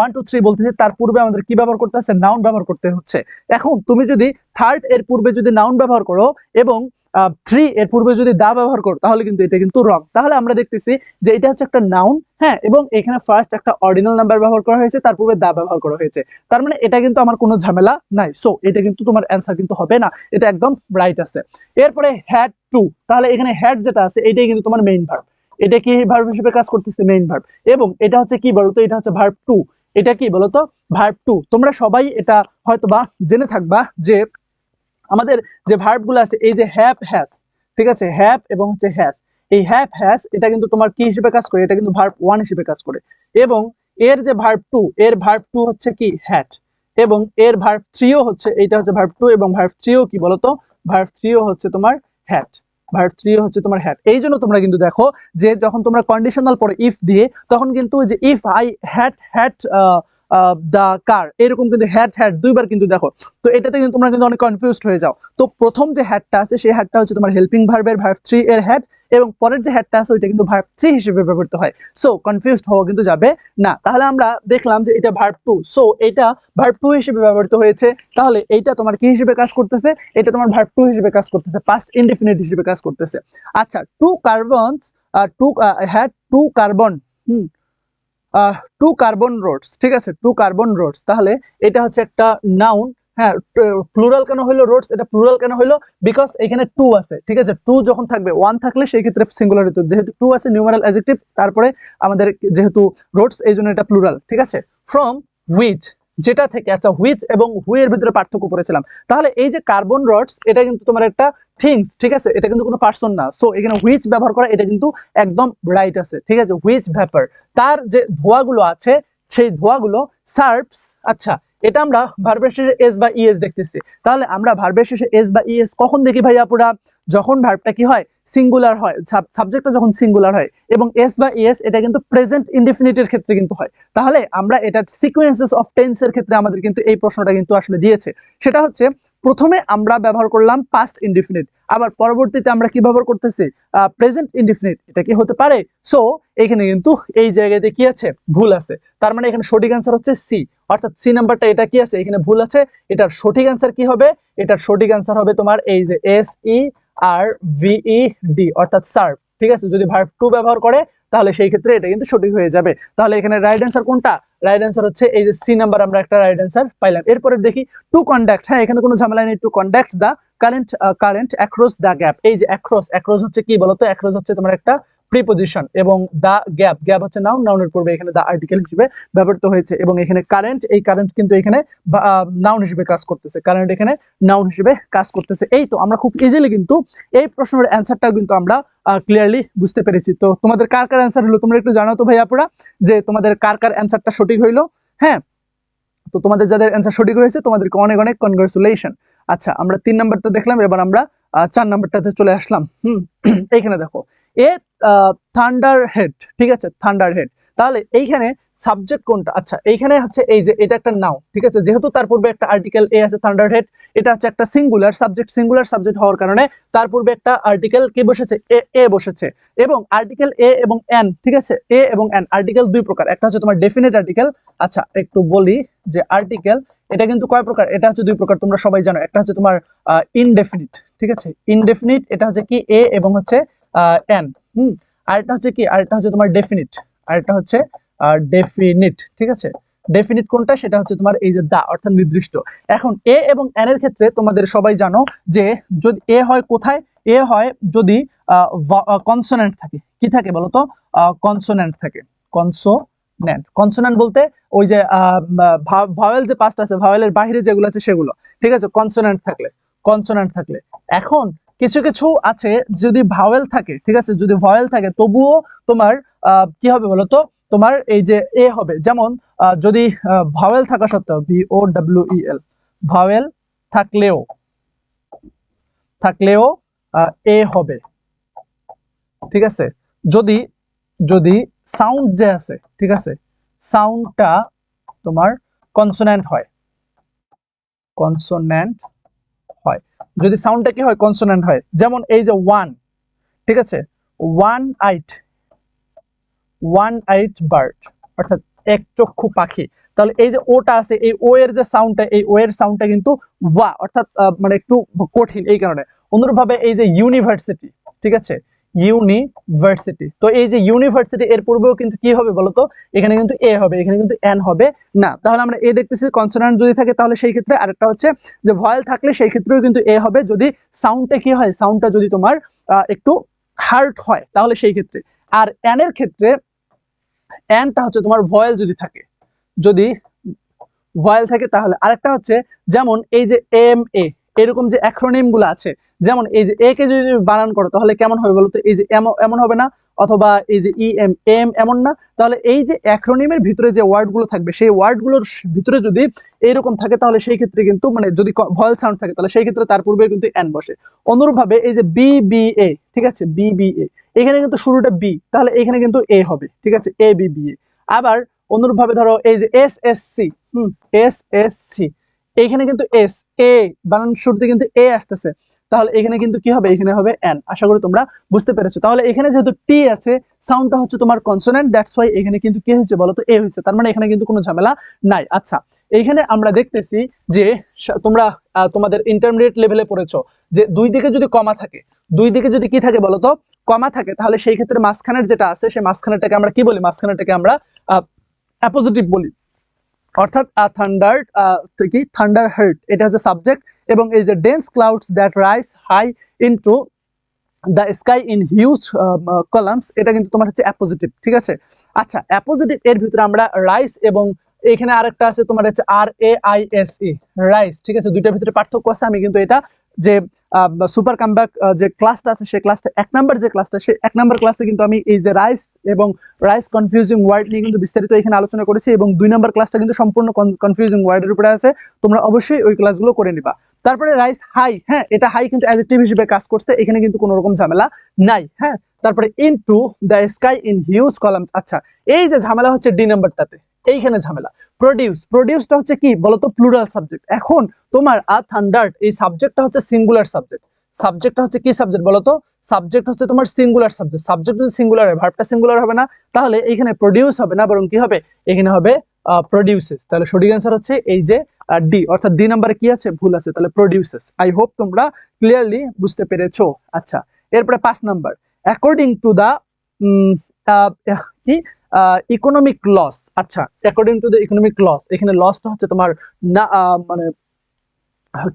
1 2 3 বলতেছি তার পূর্বে আমাদের কি ব্যবহার করতে হচ্ছে, নাউন ব্যবহার করতে হচ্ছে। এখন তুমি যদি থার্ড এর পূর্বে যদি নাউন ব্যবহার করো এবং 3 এর পূর্বে যদি দা ব্যবহার করো তাহলে কিন্তু এটা কিন্তু রং। তাহলে আমরা দেখতেছি যে এটা হচ্ছে একটা নাউন, হ্যাঁ, এবং এখানে ফার্স্ট একটা অর্ডিনাল নাম্বার ব্যবহার করা হয়েছে, তার পূর্বে দা ব্যবহার করা হয়েছে। তার মানে এটা কিন্তু আমার কোনো ঝামেলা নাই। সো এটা কিন্তু তোমার অ্যান্সার কিন্তু হবে না, এটা একদম রাইট আছে। এরপরে হ্যাড টু, তাহলে এখানে হ্যাড যেটা আছে এটাই কিন্তু তোমার মেইন ভার্ব, এটা কি ভার্ব হিসেবে কাজ করতেছে, মেইন ভার্ব। এবং এটা হচ্ছে কি বলতো, এটা হচ্ছে ভার্ব টু, এটা কি বলতো, ভার্ব টু। তোমরা সবাই এটা হয়তোবা জেনে থাকবা যে আমাদের যে ভার্বগুলো আছে এই যে হ্যাভ হ্যাজ, ঠিক আছে? হ্যাভ এবং হচ্ছে হ্যাজ, এই হ্যাভ হ্যাজ এটা কিন্তু তোমার কি হিসেবে কাজ করে, এটা কিন্তু ভার্ব 1 হিসেবে কাজ করে। এবং এর যে ভার্ব 2, এর ভার্ব 2 হচ্ছে কি হ্যাড, এবং এর ভার্ব 3ও হচ্ছে, এইটা হচ্ছে ভার্ব 2 এবং ভার্ব 3ও কি বলতো, ভার্ব 3ও হচ্ছে তোমার হ্যাড, ভার্ব 3ও হচ্ছে তোমার হ্যাড। এই জন্য তোমরা কিন্তু দেখো যে যখন তোমরা কন্ডিশনাল পড়ো ইফ দিয়ে তখন কিন্তু যে ইফ আই হ্যাড দা কার, এরকম কিন্তু হ্যাড দুইবার কিন্তু দেখো। তো এটাতে কিন্তু তোমরা কিন্তু অনেক কনফিউজড হয়ে যাও। তো প্রথম যে হ্যাডটা আছে সেই হ্যাডটা হচ্ছে তোমার হেল্পিং ভার্বের ভার্ব 3 এর হ্যাড, এবং পরের যে হ্যাডটা আছে ওইটা কিন্তু ভার্ব 3 হিসেবে ব্যবহৃত হয়। সো কনফিউজড হওয়া কিন্তু যাবে না। তাহলে আমরা দেখলাম যে এটা ভার্ব 2, সো এটা ভার্ব 2 হিসেবে ব্যবহৃত হয়েছে। তাহলে এইটা তোমার কি হিসেবে কাজ করতেছে, এটা তোমার ভার্ব 2 হিসেবে কাজ করতেছে, পাস্ট ইনডেফিনিট হিসেবে কাজ করতেছে। আচ্ছা, two carbons had two carbon, two carbon rods, ঠিক আছে? টু কার্বন রোডস, তাহলে এটা হচ্ছে একটা নাউন, হ্যাঁ। প্লুরাল কেন হইলো রোডস, এটা প্লুরাল কেন হইলো, বিকজ এখানে টু আছে, ঠিক আছে? টু যখন থাকবে, 1 থাকলে সেই ক্ষেত্রে সিঙ্গুলার হতো, যেহেতু টু আছে নিউমারাল অ্যাডজেক্টিভ, তারপরে আমাদের যেহেতু রোডস এই জন্য এটা প্লুরাল, ঠিক আছে? ফ্রম হুইচ, যেটা থেকে, আচ্ছা হুইচ এবং হু এর ভিতরে পার্থক্য করেছিলাম। তাহলে এই যে কার্বন রডস এটা কিন্তু তোমার একটা থিংস, ঠিক আছে? এটা কিন্তু কোনো পার্সন না। সো এখানে হুইচ ব্যবহার করা এটা কিন্তু একদম রাইট আছে, ঠিক আছে? হুইচ ভ্যাপার, তার যে ধোঁয়াগুলো আছে সেই ধোঁয়াগুলো সার্ভস, আচ্ছা এটা আমরা ভার্বের শেষে এস বা ইএস দেখতেছি। তাহলে আমরা ভার্বের শেষে এস বা ইএস কখন দেখি ভাই আপুরা, যখন ভার্বটা কি হয়, সিঙ্গুলার হয়, সাবজেক্টটা যখন সিঙ্গুলার হয়, এবং এস বা ইএস এটা কিন্তু প্রেজেন্ট ইনডেফিনিটের ক্ষেত্রে কিন্তু হয়। তাহলে আমরা এটা সিকোয়েন্সেস অফ টেন্সের ক্ষেত্রে আমাদের কিন্তু এই প্রশ্নটা কিন্তু আসলে দিয়েছে, সেটা হচ্ছে প্রথমে আমরা ব্যবহার করলাম পাস্ট ইনডিফিনিট, আবার পরবর্তীতে আমরা কি ব্যবহার করতেছি প্রেজেন্ট ইনডিফিনিট। এটা কি হতে পারে? সো এখানে কিন্তু এই জায়গাতে কি আছে? ভুল আছে। তার মানে এখানে সঠিক অ্যান্সার হচ্ছে সি, অর্থাৎ সি নাম্বারটা এটা কি আছে? এখানে ভুল আছে। এটার সঠিক অ্যান্সার কি হবে? এটার সঠিক অ্যান্সার হবে তোমার এই যে SERVED, অর্থাৎ সার্ভ। ঠিক আছে, যদি ভার্ব টু ব্যবহার করে তাহলে সেই ক্ষেত্রে এটা কিন্তু সঠিক হয়ে যাবে। তাহলে এখানে রাইট অ্যান্সার কোনটা? রাইট অ্যান্সার হচ্ছে এই যে সি নাম্বার, আমরা একটা রাইট অ্যান্সার পাইলাম। এরপরে দেখি টু কন্ডাক্ট। হ্যাঁ, এখানে কোনো ঝামেলা নেই। To conduct the current across the gap. এই যে অ্যাক্রস হচ্ছে কি বলতো? অ্যাক্রস হচ্ছে তোমার একটা প্রিপজিশন, এবং দা গ্যাপ হচ্ছে নাউন, নাউনের পূর্বে এখানে দা আর্টিকেল হিসেবে ব্যবহৃত হয়েছে, এবং এখানে কারেন্ট, এই কারেন্ট কিন্তু এখানে নাউন হিসেবে কাজ করতেছে। কারেন্ট এখানে নাউন হিসেবে কাজ করতেছে। এই তো আমরা খুব ইজিলি কিন্তু এই প্রশ্নের অ্যান্সারটাও কিন্তু আমরা ক্লিয়ারলি বুঝতে পেরেছি। তো তোমাদের কার কার অ্যান্সার হলো তোমরা একটু জানাও তো ভাই আপুরা, যে তোমাদের কার কার অ্যান্সারটা সঠিক হইলো। হ্যাঁ, তো তোমাদের যাদের অ্যান্সার সঠিক হয়েছে তোমাদেরকে অনেক অনেক কনগ্রাচুলেশন। আচ্ছা, আমরা 3 নাম্বারটা দেখলাম, এবার আমরা 4 নাম্বারটাতে চলে আসলাম। এইখানে দেখো এ থান্ডার হেড। ঠিক আছে, থান্ডার হেড। তাহলে এইখানে সাবজেক্ট কোনটা? আচ্ছা, এইখানে হচ্ছে এই যে এটা একটা নাউন। ঠিক আছে, যেহেতু তার পূর্বে একটা আর্টিকেল এ আছে, থান্ডার হেড, এটা হচ্ছে একটা সিঙ্গুলার সাবজেক্ট হওয়ার কারণে তার পূর্বে একটা আর্টিকেল কি বসেছে? এ বসেছে, এবং আর্টিকেল এ এবং এন। ঠিক আছে, এ এবং এন আর্টিকেল দুই প্রকার। একটা হচ্ছে তোমার ডেফিনিট আর্টিকেল। আচ্ছা, একটু বলি যে আর্টিকেল এটা কিন্তু কয় প্রকার? এটা হচ্ছে দুই প্রকার, তোমরা সবাই জানো। একটা হচ্ছে তোমার ইনডেফিনিট। ঠিক আছে, ইনডেফিনিট, এটা হচ্ছে কি এ এবং হচ্ছে এন। আরেকটা হচ্ছে কি? আরেকটা হচ্ছে তোমার ডেফিনিট। আরেকটা হচ্ছে ডেফিনিট। ঠিক আছে, ডেফিনিট কোনটা? সেটা হচ্ছে তোমার এই যে দা, অর্থাৎ নির্দিষ্ট। এখন এ এবং এন এর ক্ষেত্রে তোমাদের সবাই জানো যে যদি এ হয় কোথায়? এ হয় যদি কনসোনেন্ট থাকে। কি থাকে বলতো? কনসোনেন্ট থাকে। কনসোনেন্ট বলতে ওই যে ভাওয়েল যে পাঁচটা আছে, ভাওয়েলের বাইরে যেগুলো আছে সেগুলো। ঠিক আছে, কনসোনেন্ট থাকলে। এখন কিছু কিছু আছে যদি ভাওয়েল থাকে, ঠিক আছে, যদি ভাওয়েল থাকে তবুও তোমার কি হবে বলতো? তোমার এই যে এ হবে। যেমন যদি ভাওয়েল থাকা সত্ত্বেও, VOWEL, ভাওয়েল থাকলেও এ হবে। ঠিক আছে, যদি যদি সাউন্ড যে আছে, ঠিক আছে, সাউন্ডটা তোমার কনসোনেন্ট হয়, যদি সাউন্ডটা কি হয়? কনসোনেন্ট হয়। যেমন এই যে ওয়ান, ঠিক আছে, ওয়ান আইট বার্ড, অর্থাৎ এক চক্ষু পাখি। তাহলে এই যে ওটা আছে, এই ও এর যে সাউন্ডটা, এই ও এর সাউন্ডটা কিন্তু ওয়া, অর্থাৎ মানে একটু কঠিন। এই কারণে অনুরূপভাবে এই যে ইউনিভার্সিটি, ঠিক আছে, ইউনিভার্সিটি। তো এই যে ইউনিভার্সিটি এর পূর্বেও কিন্তু কি হবে বলতো? এখানে কিন্তু এ হবে, এখানে কিন্তু এন হবে না। তাহলে আমরা এ দেখতেছি কনসোনেন্ট যদি থাকে তাহলে সেই ক্ষেত্রে, আরেকটা হচ্ছে যে ভয়েল থাকলে সেই ক্ষেত্রেও কিন্তু এ হবে, যদি সাউন্ডটা কি হয়? সাউন্ডটা যদি তোমার একটু হার্ড হয় তাহলে সেই ক্ষেত্রে। আর এন এর ক্ষেত্রে এনটা হচ্ছে তোমার ভয়েল যদি থাকে, তাহলে। আরেকটা হচ্ছে যেমন এই যে MA, এরকম যে অ্যাক্রোনিম গুলো আছে, যেমন এই যে এ কে যদি বানান করো তাহলে কেমন হবে বলতো? এই যে এমন হবে না, অথবা এই যে এম এমন না। তাহলে এই যে অ্যাক্রোনিমের ভিতরে যে ওয়ার্ড গুলো থাকবে, সেই ওয়ার্ড গুলোর ভিতরে যদি এইরকম থাকে তাহলে সেই ক্ষেত্রে কিন্তু মানে যদি ভয়েল সাউন্ড থাকে তাহলে সেই ক্ষেত্রে তার পূর্বে কিন্তু এন বসে। অনুরূপভাবে এই যে BBA, ঠিক আছে, BBA, এখানে কিন্তু শুরুটা বি, তাহলে এখানে কিন্তু এ হবে। ঠিক আছে, ABBA। আবার অনুরূপভাবে ধরো এই যে SSC, SSC, এইখানে কিন্তু এ বানান শুরুতে কিন্তু এ আসতেছে, তাহলে এখানে কিন্তু কি হবে? এখানে হবে এন। আশা করি তোমরা বুঝতে পেরেছো। তাহলে এখানে যেহেতু টি আছে, সাউন্ডটা হচ্ছে তোমার কনসোনেন্ট, দ্যাটস ওয়াই এখানে কিন্তু কি হয়েছে বলতো? এ হয়েছে। তার মানে এখানে কিন্তু কোনো ঝামেলা নাই। আচ্ছা, এইখানে আমরা দেখতেছি যে তোমরা তোমাদের ইন্টারমিডিয়েট লেভেলে পড়েছো যে দুই দিকে যদি কমা থাকে, দুই দিকে যদি কি থাকে বলতো? কমা থাকে, তাহলে সেই ক্ষেত্রে মাঝখানের যেটা আছে সেই মাঝখানেরটাকে আমরা কি বলি? মাঝখানেরটাকে আমরা অ্যাপোজিটিভ বলি। অর্থাৎ থান্ডার হার্ট, এটা হচ্ছে সাবজেক্ট, এবং এই যে dense clouds that rise high into the sky in huge columns, এটা কিন্তু তোমার হচ্ছে অ্যাপোজিটিভ। ঠিক আছে, আচ্ছা, অ্যাপোজিটিভ এর ভিতরে আমরা রাইস, এবং এখানে আরেকটা আছে তোমার হচ্ছে RAISE, রাইস। ঠিক আছে, দুইটার ভিতরে পার্থক্য আছে। আমি কিন্তু এটা যে সুপার কামব্যাক যে ক্লাসটা আছে, সেই ক্লাসটা 1 নাম্বার যে ক্লাসটা, সেই 1 নাম্বার ক্লাসে কিন্তু আমি এই যে রাইস এবং রাইস কনফিউজিং ওয়ার্ড নিয়ে কিন্তু বিস্তারিত এখানে আলোচনা করেছি, এবং 2 নাম্বার ক্লাসটা কিন্তু সম্পূর্ণ কনফিউজিং ওয়ার্ডের উপরে আছে। তোমরা অবশ্যই ওই ক্লাসগুলো করে নিবা। তারপরে রাইস হাই, হ্যাঁ, এটা হাই কিন্তু অ্যাডজেক্টিভ হিসেবে কাজ করছে, এখানে কিন্তু কোনো রকম ঝামেলা নাই। হ্যাঁ, তারপরে into the sky in huge columns. আচ্ছা, এই যে ঝামেলা হচ্ছে ডি নাম্বারটাতে, এইখানে ঝামেলা। প্রডিউসটা হচ্ছে কি বলতো, প্লুরাল সাবজেক্ট। এখন তোমার আ থান্ডার্ড এই সাবজেক্টটা হচ্ছে সিঙ্গুলার সাবজেক্ট। সাবজেক্টটা হচ্ছে কি সাবজেক্ট বলতো, সাবজেক্ট হচ্ছে তোমার সিঙ্গুলার সাবজেক্ট। সাবজেক্ট যদি সিঙ্গুলার হয়, ভার্বটা সিঙ্গুলার হবে না, তাহলে এইখানে প্রডিউস হবে না, বরং কি হবে, এখানে হবে প্রডিউসেস। তাহলে সঠিক অ্যান্সার হচ্ছে এই যে ডি, অর্থাৎ ডি নাম্বারে কি আছে, ভুল আছে, তাহলে প্রডিউসেস। আই হোপ তোমরা ক্লিয়ারলি বুঝতে পেরেছো। আচ্ছা, এরপরে 5 নাম্বার, অ্যাকর্ডিং টু দা কি ইকোনমিক লস। আচ্ছা, according to the economic loss, এখানে লসটা হচ্ছে তোমার না মানে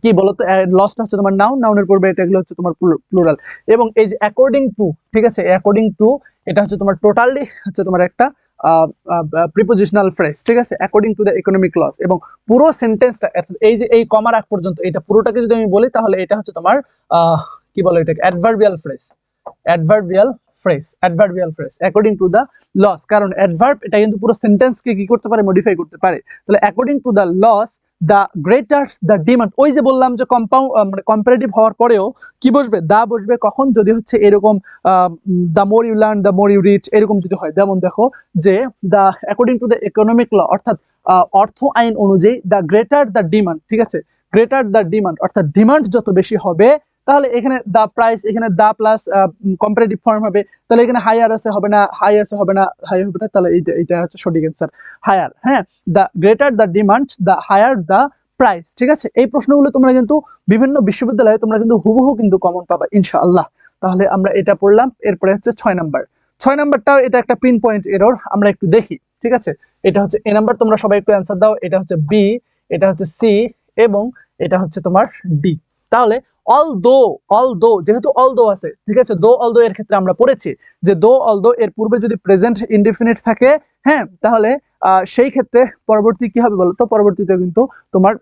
কি বলতো, লসটা হচ্ছে তোমার নাউনের পূর্বে, এটা এগুলো হচ্ছে তোমার প্লুরাল। এবং এই যে অ্যাকর্ডিং টু, ঠিক আছে, অ্যাকর্ডিং টু এটা হচ্ছে তোমার টোটালি হচ্ছে তোমার একটা প্রিপোজিশনাল ফ্রেজ, ঠিক আছে, according to the economic loss. এবং পুরো সেন্টেন্সটা, এই যে এই কমার আগ পর্যন্ত এটা পুরোটাকে যদি আমি বলি, তাহলে এটা হচ্ছে তোমার কি বলে এটাকে, adverbial phrase, according to the loss. কারণ অ্যাডভার্ব এটা কিন্তু পুরো সেন্টেন্সকে কি করতে পারে, মডিফাই করতে পারে। তাহলে according to the loss the greater the demand, ওই যে বললাম যে মানে কম্পারেটিভ হওয়ার পরেও কি বসবে, দা বসবে কখন, যদি হচ্ছে এরকম the more you learn the more you reach, এরকম যদি হয়। যেমন দেখো যে the according to the economic law, অর্থাৎ অর্থ আইন অনুযায়ী দ্য গ্রেটার দ্য ডিমান্ড, ঠিক আছে, গ্রেটার দ্য ডিমান্ড অর্থাৎ ডিমান্ড যত বেশি হবে, তাহলে এখানে দা প্রাইস, এখানে দা প্লাস কম্পারেটিভ ফর্ম হবে, তাহলে এখানে হায়ার আছে হবে না, হাই আছে হবে না, হাই হবে না, তাহলে এইটা হচ্ছে সঠিক অ্যান্সার, হায়ার। হ্যাঁ, the greater the demand the higher the price, ঠিক আছে। এই প্রশ্নগুলো তোমরা কিন্তু বিভিন্ন বিশ্ববিদ্যালয়ে তোমরা কিন্তু হুবহু কিন্তু কমন পাবা ইনশাআল্লাহ। তাহলে আমরা এটা পড়লাম। এরপরে হচ্ছে 6 নাম্বার। 6 নাম্বারটাও এটা একটা পিন পয়েন্ট এরর, আমরা একটু দেখি, ঠিক আছে। এটা হচ্ছে এ নাম্বার, তোমরা সবাই একটু অ্যান্সার দাও। এটা হচ্ছে বি, এটা হচ্ছে সি, এবং এটা হচ্ছে তোমার ডি। তাহলে অলদো যেহেতু অলদো আছে, ঠিক আছে, অলদো এর ক্ষেত্রে আমরা পড়েছি যে অলদো এর পূর্বে যদি প্রেজেন্ট ইনডিফিনিট থাকে, হ্যাঁ, তাহলে সেই ক্ষেত্রে পরবর্তী কি হবে বলতো, পরবর্তীতে কিন্তু তোমার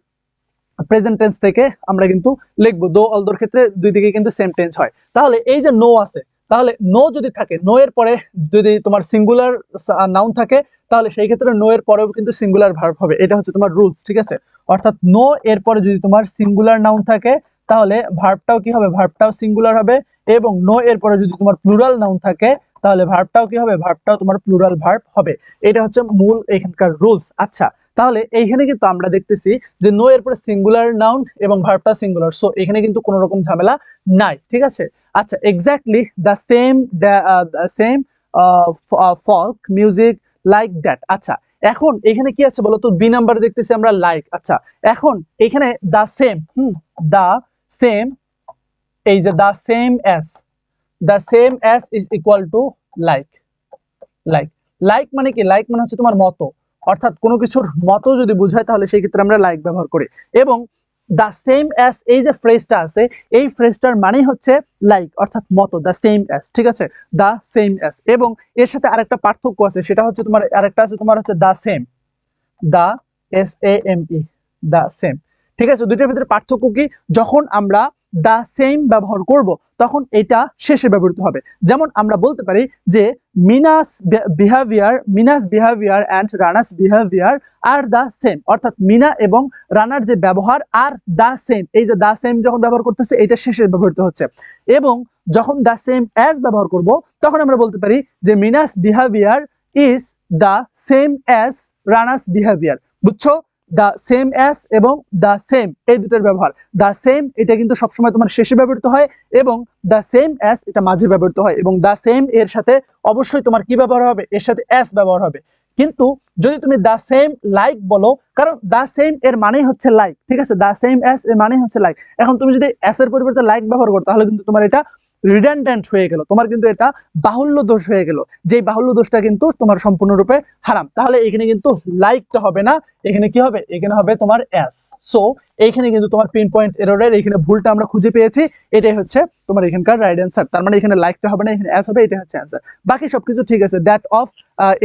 প্রেজেন্ট টেন্স থেকে আমরা কিন্তু লিখবো। অলদোর ক্ষেত্রে দুই দিকে কিন্তু সেম টেন্স হয়। তাহলে এই যে নো আছে, তাহলে নো যদি থাকে, নো এর পরে যদি তোমার সিঙ্গুলার নাউন থাকে, তাহলে সেই ক্ষেত্রে নো এর পরেও কিন্তু সিঙ্গুলার ভার্ব হবে। এটা হচ্ছে তোমার রুলস, ঠিক আছে। অর্থাৎ নো এর পরে যদি তোমার সিঙ্গুলার নাউন থাকে, তাহলে ভার্বটাও কি হবে, ভার্বটাও সিঙ্গুলার হবে। এবং নো এর পরে যদি তোমার প্লুরাল নাউন থাকে, তাহলে ভার্বটাও কি হবে, ভার্বটাও তোমার প্লুরাল ভার্ব হবে। এটা হচ্ছে মূল এখানকার রুলস। আচ্ছা, তাহলে এইখানে কিন্তু আমরা দেখতেছি যে নো এর পরে সিঙ্গুলার নাউন এবং ভার্বটা সিঙ্গুলার, সো এখানে কিন্তু কোনো রকম ঝামেলা নাই, ঠিক আছে। আচ্ছা, exactly the same folk music like that. আচ্ছা, এখন এখানে কি আছে বলতো, বি নাম্বার দেখতেছি আমরা লাইক। আচ্ছা, এখন এখানে দ্য সেম, দ্য সেম, এই যে the same as is equal to like. Like মানে কি, লাইক মানে হচ্ছে তোমার মতো, অর্থাৎ কোনো কিছুর মতো যদি বোঝায়, তাহলে সেই ক্ষেত্রে আমরা লাইক ব্যবহার করি। এবং দ্য সেম অ্যাস, এই যে ফ্রেজটা আছে, এই ফ্রেজটার মানেই হচ্ছে লাইক, অর্থাৎ মতো, দ্য সেম অ্যাস, ঠিক আছে, দ্য সেম অ্যাস। এবং এর সাথে আরেকটা পার্থক্য আছে, সেটা হচ্ছে তোমার আরেকটা আছে তোমার হচ্ছে the same, the SAME, the same, ঠিক আছে। দুইটার ভিতরে পার্থক্য কি, যখন আমরা দ্য সেম ব্যবহার করব, তখন এটা শেষে ব্যবহৃত হবে। যেমন আমরা বলতে পারি যে Meena's behaviour and Rana's behaviour are the same, অর্থাৎ মিনা এবং রানার যে ব্যবহার আর দ্য সেম, এই যে দ্য সেম যখন ব্যবহার করতেছে, এটা শেষে ব্যবহৃত হচ্ছে। এবং যখন দ্য সেম অ্যাজ ব্যবহার করব, তখন আমরা বলতে পারি যে Meena's behaviour is the same as Rana's behaviour. বুঝছো, দ্য সেম অ্যাজ এবং দ্য সেম, এই দুটোর ব্যবহার। দ্য সেম এটা কিন্তু সবসময় তোমার শেষে ব্যবহৃত হয়, এবং দ্য সেম অ্যাজ এটা মাঝে ব্যবহৃত হয়। এবং দ্য সেম এর সাথে অবশ্যই তোমার কি ব্যবহার হবে, এর সাথে অ্যাস ব্যবহার হবে। কিন্তু যদি তুমি দ্য সেম লাইক বলো, কারণ দ্য সেম এর মানেই হচ্ছে লাইক, ঠিক আছে, দ্য সেম অ্যাস এর মানেই হচ্ছে লাইক। এখন তুমি যদি অ্যাস এর পরিবর্তে লাইক ব্যবহার করো, তাহলে কিন্তু তোমার এটা রিডান্ডেন্ট হয়ে গেল, তোমার কিন্তু এটা বাহুল্য দোষ হয়ে গেল, যে বাহুল্য দোষটা কিন্তু তোমার সম্পূর্ণরূপে হারাম। তাহলে এখানে কিন্তু লাইকটা হবে না, এখানে কি হবে, এখানে হবে তোমার অ্যাস। সো এইখানে কিন্তু তোমার পিন পয়েন্ট এররের এখানে ভুলটা আমরা খুঁজে পেয়েছি, এটাই হচ্ছে তোমার এখানকার রাইট অ্যান্সার। তার মানে এখানে লাইকটা হবে না, এখানে অ্যাস হবে, এটা হচ্ছে অ্যান্সার। বাকি সবকিছু ঠিক আছে। দ্যাট অফ